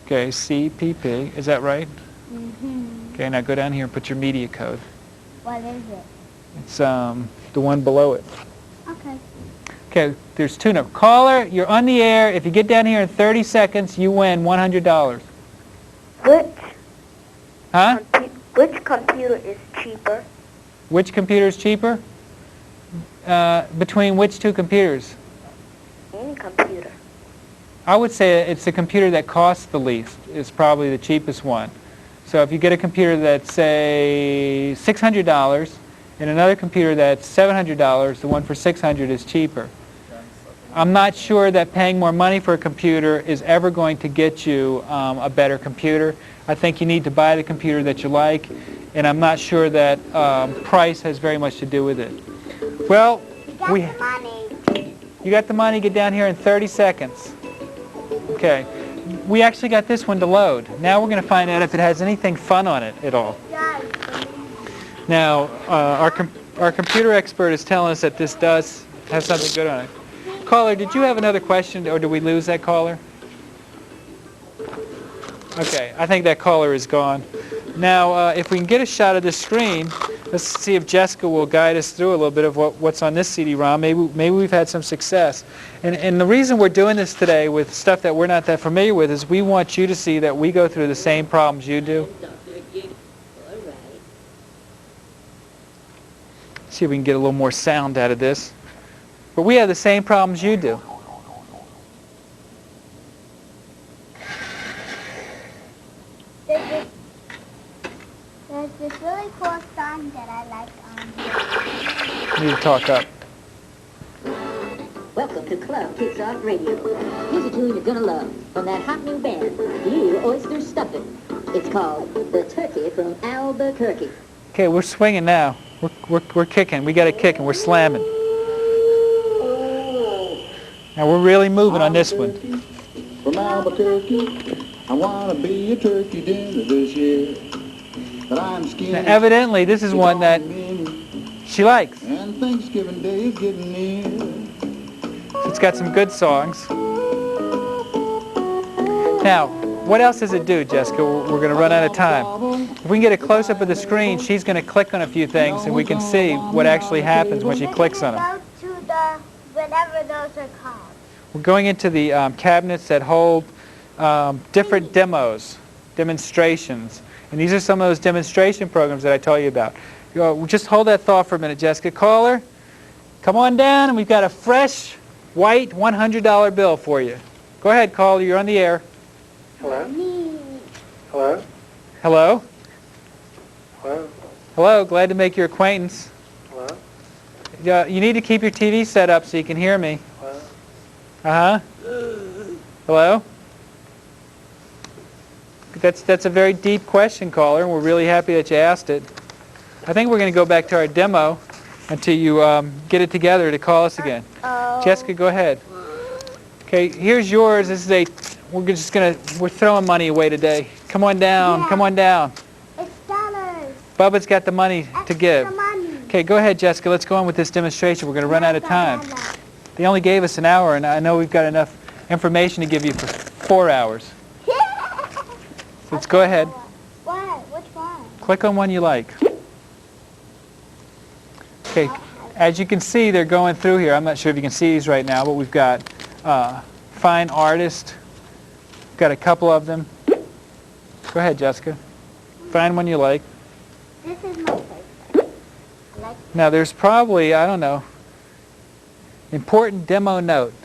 Okay, CPP. Is that right? Mm-hmm. Okay, now go down here and put your media code. What is it? It's the one below it. Okay. Okay, there's two numbers. Caller, you're on the air. If you get down here in 30 seconds, you win $100. Which Huh? which computer is cheaper? Which computer is cheaper? Between which two computers? Any computer. I would say it's the computer that costs the least is probably the cheapest one. So if you get a computer that's, say, $600 and another computer that's $700, the one for $600 is cheaper. I'm not sure that paying more money for a computer is ever going to get you a better computer. I think you need to buy the computer that you like, and I'm not sure that price has very much to do with it. Well, you got the money. Get down here in 30 seconds. Okay. We actually got this one to load. Now we're going to find out if it has anything fun on it at all. Now, our computer expert is telling us that this does have something good on it. Caller, did you have another question, or did we lose that caller? Okay, I think that caller is gone. Now, if we can get a shot of this screen, let's see if Jessica will guide us through a little bit of what's on this CD-ROM. Maybe we've had some success. And the reason we're doing this today with stuff that we're not that familiar with is we want you to see that we go through the same problems you do. See if we can get a little more sound out of this. But we have the same problems you do. There's this really cool song that I like on here. You need to talk up. Welcome to Club Kicks Off Radio. Here's a tune you're gonna love from that hot new band, Blue Oyster Stuffin'. It's called The Turkey from Albuquerque. Okay, we're swinging now. We're kicking. We got a kick and we're slamming. Now we're really moving on this one. From Albuquerque, I want to be a turkey dinner this year. But I'm skinny. Now, evidently, this is one that she likes. And Thanksgiving Day is getting near. It's got some good songs. Now, what else does it do, Jessica? We're going to run out of time. If we can get a close-up of the screen, she's going to click on a few things, and we can see what actually happens when she clicks on them. Go to the, whatever those are called. We're going into the cabinets that hold different demonstrations. And these are some of those demonstration programs that I told you about. Just hold that thought for a minute, Jessica. Caller, come on down, and we've got a fresh, white $100 bill for you. Go ahead, caller. You're on the air. Hello? Hello? Hello? Hello? Hello. Glad to make your acquaintance. Hello? You need to keep your TV set up so you can hear me. Hello? Uh-huh. Hello? That's a very deep question, caller, and we're really happy that you asked it. I think we're going to go back to our demo until you get it together to call us again. Jessica, go ahead. Okay, here's yours. This is we're throwing money away today. Come on down. Yeah. Come on down. It's dollars. Bubba's got the money to give. Money. Okay, go ahead, Jessica. Let's go on with this demonstration. We're going to run out of time. They only gave us an hour, and I know we've got enough information to give you for 4 hours. So let's go ahead. What? Which one? Click on one you like. Okay, as you can see, they're going through here. I'm not sure if you can see these right now, but we've got Fine Artist. We've got a couple of them. Go ahead, Jessica. Find one you like. This is my favorite. I like Now, there's probably, I don't know, important demo note.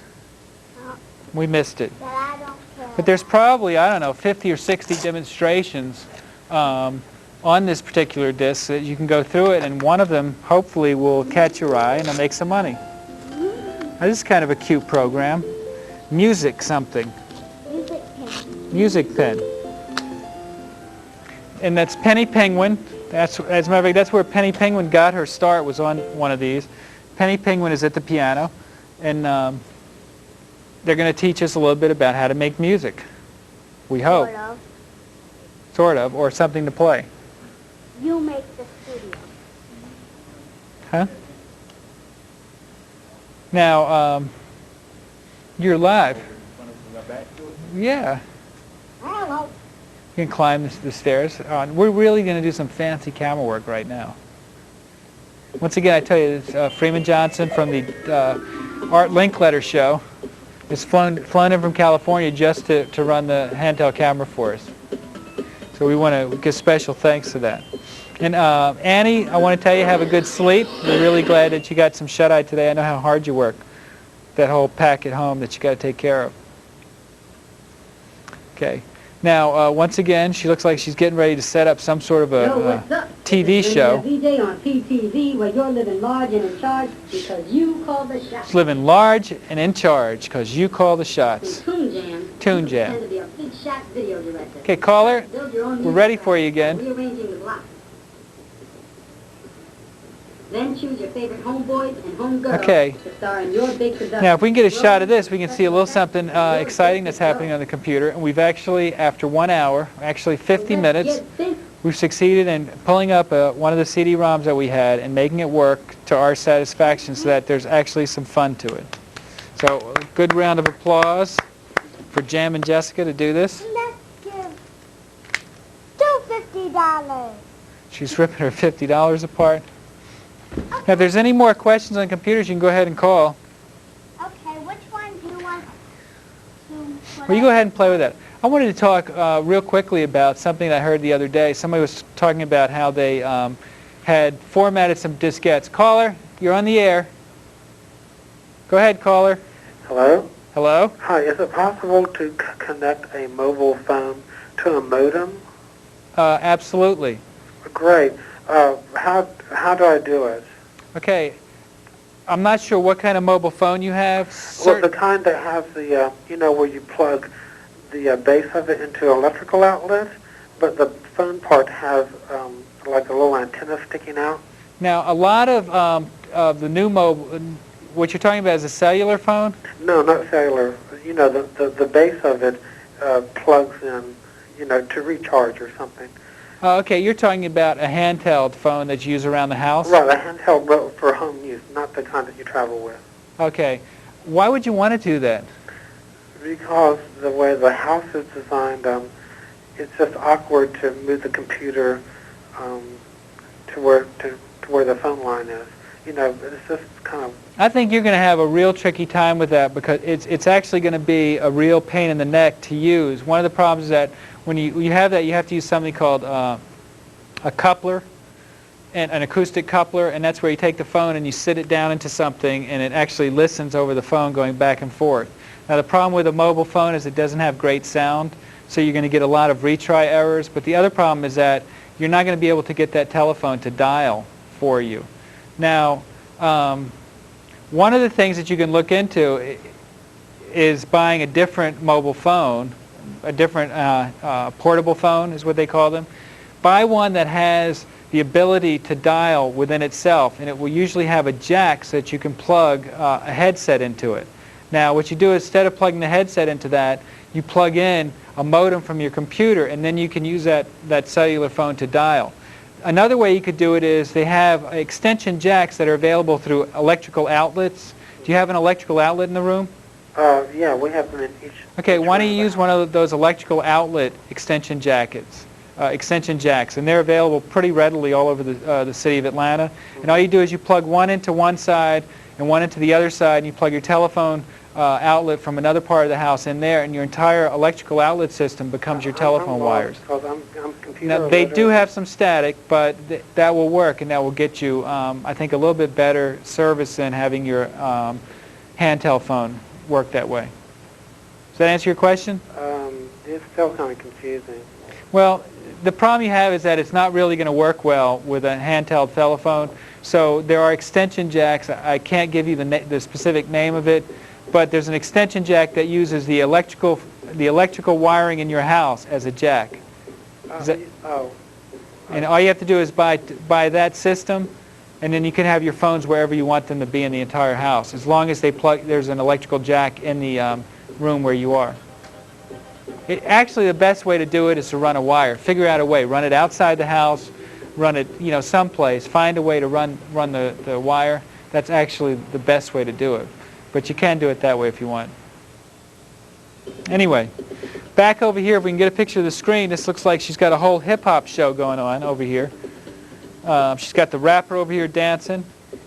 We missed it. that I don't care. But there's probably, I don't know, 50 or 60 demonstrations on this particular disc that you can go through it, and one of them hopefully will catch your eye and it'll make some money. Now, this is kind of a cute program. Music something. Music pen. Music pen. And that's Penny Penguin. As a matter of fact, that's where Penny Penguin got her start, was on one of these. Penny Penguin is at the piano, and they're going to teach us a little bit about how to make music. We hope. Sort of. Sort of, or something to play. You make the studio. Huh? Now, you're live. Yeah. Oh, Hello. You can climb the stairs. We're really going to do some fancy camera work right now. Once again, I tell you, it's Freeman Johnson from the Art Linkletter show. Is flown in from California just to run the handheld camera for us. So we want to give special thanks to that. And Annie, I want to tell you, have a good sleep. We're really glad that you got some shut-eye today. I know how hard you work. That whole pack at home that you got to take care of. Okay. Now, once again, she looks like she's getting ready to set up some sort of a TV show. VJ on PTV, where you're living large and in charge because you call the shots. She's living large and in charge because you call the shots. Toon Jam. Toon Jam. To be a big shot video director. Okay, caller, Build your own we're ready for you again. Rearranging the block. Then choose your favorite homeboys and homegirls Okay. to star in your big production. Now, if we can get a shot of this, we can see a little something exciting that's happening on the computer. And we've actually, after 1 hour, actually 50 minutes, we've succeeded in pulling up one of the CD-ROMs that we had and making it work to our satisfaction so that there's actually some fun to it. So, a good round of applause for Jam and Jessica to do this. $250. She's ripping her $50 apart. Now, if there's any more questions on computers, you can go ahead and call. Okay, which one do you want to... Well, you go ahead and play with that. I wanted to talk real quickly about something I heard the other day. Somebody was talking about how they had formatted some diskettes. Caller, you're on the air. Go ahead, caller. Hello? Hello? Hi, is it possible to connect a mobile phone to a modem? Absolutely. Great. How do I do it? Okay. I'm not sure what kind of mobile phone you have. Well, the kind that has the, where you plug the base of it into an electrical outlet, but the phone part has like a little antenna sticking out. Now, a lot of the new mobile, what you're talking about is a cellular phone? No, not cellular. The base of it plugs in, to recharge or something. Okay, you're talking about a handheld phone that you use around the house? Right, a handheld for home use, not the kind that you travel with. Okay. Why would you want to do that? Because the way the house is designed, it's just awkward to move the computer to where the phone line is. It's just kind of... I think you're going to have a real tricky time with that because it's actually going to be a real pain in the neck to use. One of the problems is that when you have that, you have to use something called a coupler, and an acoustic coupler, and that's where you take the phone and you sit it down into something and it actually listens over the phone going back and forth. Now the problem with a mobile phone is it doesn't have great sound, so you're going to get a lot of retry errors, but the other problem is that you're not going to be able to get that telephone to dial for you. Now, one of the things that you can look into is buying a different mobile phone, a different portable phone is what they call them. Buy one that has the ability to dial within itself, and it will usually have a jack so that you can plug a headset into it. Now, what you do is instead of plugging the headset into that, you plug in a modem from your computer, and then you can use that cellular phone to dial. Another way you could do it is they have extension jacks that are available through electrical outlets. Do you have an electrical outlet in the room? Yeah, we have them in each... Okay, why don't you use one of those electrical outlet extension jacks, and they're available pretty readily all over the city of Atlanta. And all you do is you plug one into one side and one into the other side, and you plug your telephone outlet from another part of the house in there, and your entire electrical outlet system becomes your telephone wires. Now, they do have some static, but that will work, and that will get you, I think, a little bit better service than having your handheld phone work that way. Does that answer your question? It's still kind of confusing. Well, the problem you have is that it's not really going to work well with a handheld telephone. So there are extension jacks. I can't give you the specific name of it, but there's an extension jack that uses the electrical wiring in your house as a jack. And all you have to do is buy that system, and then you can have your phones wherever you want them to be in the entire house, as long as there's an electrical jack in the room where you are. Actually, the best way to do it is to run a wire. Figure out a way. Run it outside the house. Run it, someplace. Find a way to run the wire. That's actually the best way to do it. But you can do it that way if you want. Anyway, Back over here, if we can get a picture of the screen, this looks like she's got a whole hip-hop show going on over here. She's got the rapper over here dancing,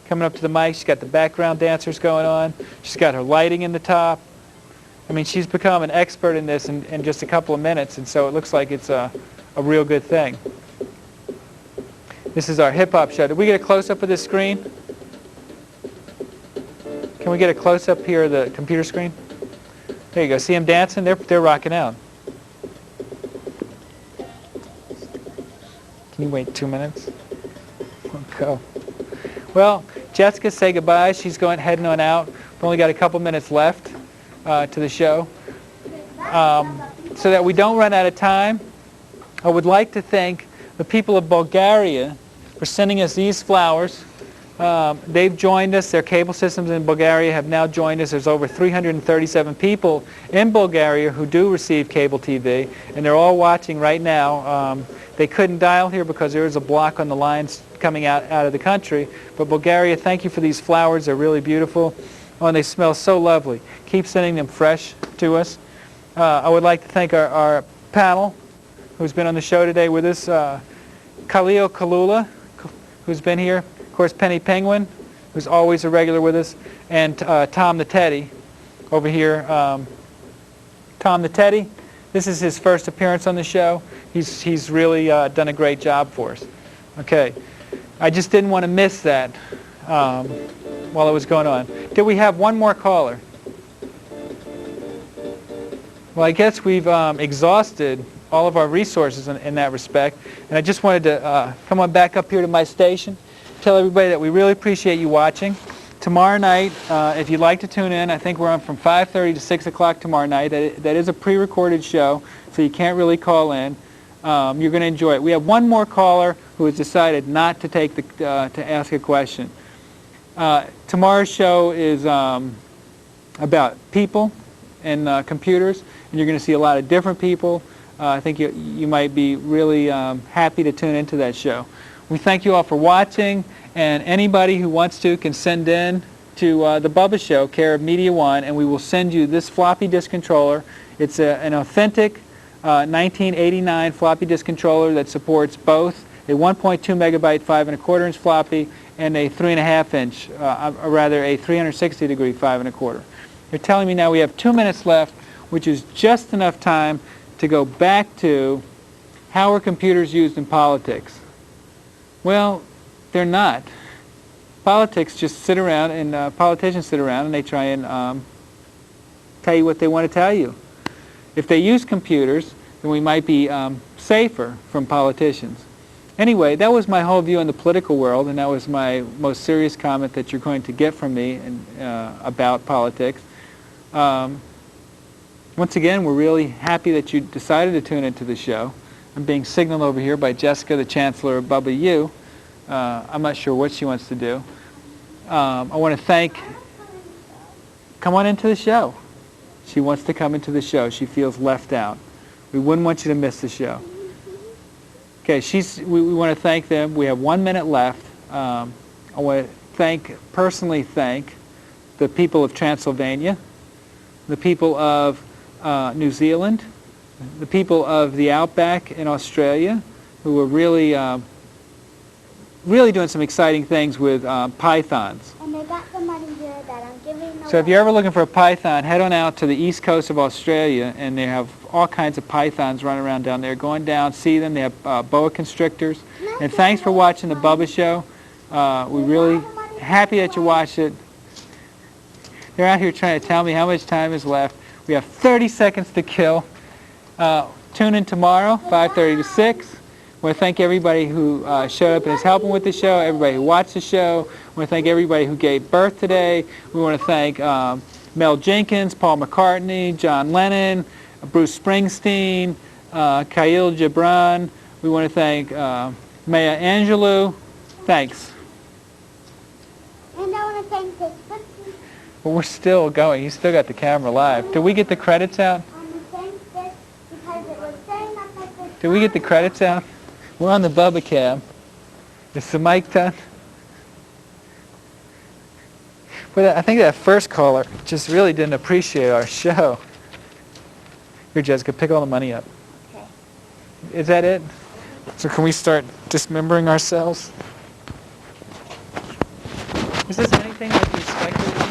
coming up to the mic. She's got the background dancers going on. She's got her lighting in the top. I mean, she's become an expert in this in just a couple of minutes, and so it looks like it's a real good thing. This is our hip-hop show. Did we get a close-up of this screen? Can we get a close-up here of the computer screen? There you go. See them dancing? They're rocking out. Can you wait 2 minutes? Go. Well, Jessica, say goodbye. She's heading on out. We've only got a couple minutes left to the show. So that we don't run out of time, I would like to thank the people of Bulgaria for sending us these flowers. They've joined us. Their cable systems in Bulgaria have now joined us. There's over 337 people in Bulgaria who do receive cable TV, and they're all watching right now. They couldn't dial here because there is a block on the lines coming out of the country. But Bulgaria, thank you for these flowers. They're really beautiful. Oh, and they smell so lovely. Keep sending them fresh to us. I would like to thank our panel who's been on the show today with us. Khalil Kalula, who's been here. Of course, Penny Penguin, who's always a regular with us. And Tom the Teddy over here. Tom the Teddy, this is his first appearance on the show. He's really done a great job for us. Okay. I just didn't want to miss that while it was going on. Did we have one more caller? Well, I guess we've exhausted all of our resources in that respect. And I just wanted to come on back up here to my station, tell everybody that we really appreciate you watching. Tomorrow night, if you'd like to tune in, I think we're on from 5:30 to 6 o'clock tomorrow night. That is a pre-recorded show, so you can't really call in. You're going to enjoy it. We have one more caller who has decided not to take to ask a question. Tomorrow's show is about people and computers, and you're going to see a lot of different people. I think you might be really happy to tune into that show. We thank you all for watching, and anybody who wants to can send in to the Bubba Show, care of Media One, and we will send you this floppy disk controller. It's an authentic 1989 floppy disk controller that supports both a 1.2 megabyte 5 1/4 inch floppy and a 3.5 inch, or rather a 360 degree 5 1/4. They're telling me now we have 2 minutes left, which is just enough time to go back to how are computers used in politics. Well, they're not. Politics just sit around, and politicians sit around and they try and tell you what they want to tell you. If they use computers, then we might be safer from politicians. Anyway, that was my whole view on the political world, and that was my most serious comment that you're going to get from me about politics. Once again, we're really happy that you decided to tune into the show. I'm being signaled over here by Jessica, the Chancellor of Bubba U. I'm not sure what she wants to do. I want to thank... Come on into the show. She wants to come into the show. She feels left out. We wouldn't want you to miss the show. Okay, we want to thank them. We have 1 minute left. I want to personally thank the people of Transylvania, the people of New Zealand, the people of the Outback in Australia, who are really doing some exciting things with pythons. And they got some money here that I'm giving away. So if you're ever looking for a python, head on out to the east coast of Australia, and they have all kinds of pythons running around down there. Going down, see them. They have boa constrictors. And thanks for watching the Bubba Show. We're really happy that you watched it. They're out here trying to tell me how much time is left. We have 30 seconds to kill. Tune in tomorrow, 5:30 to 6. I want to thank everybody who showed up and is helping with the show, everybody who watched the show. I want to thank everybody who gave birth today. We want to thank Mel Jenkins, Paul McCartney, John Lennon, Bruce Springsteen, Khalil Gibran. We want to thank Maya Angelou. Thanks. And I want to thank this person. Well, we're still going. You still got the camera live. Did we get the credits out? I want to thank this because it was setting up like this. Did we get the credits out? We're on the Bubba cam. Is the mic done? But I think that first caller just really didn't appreciate our show. Here, Jessica, pick all the money up. Okay. Is that it? So can we start dismembering ourselves? Is this anything like the speculative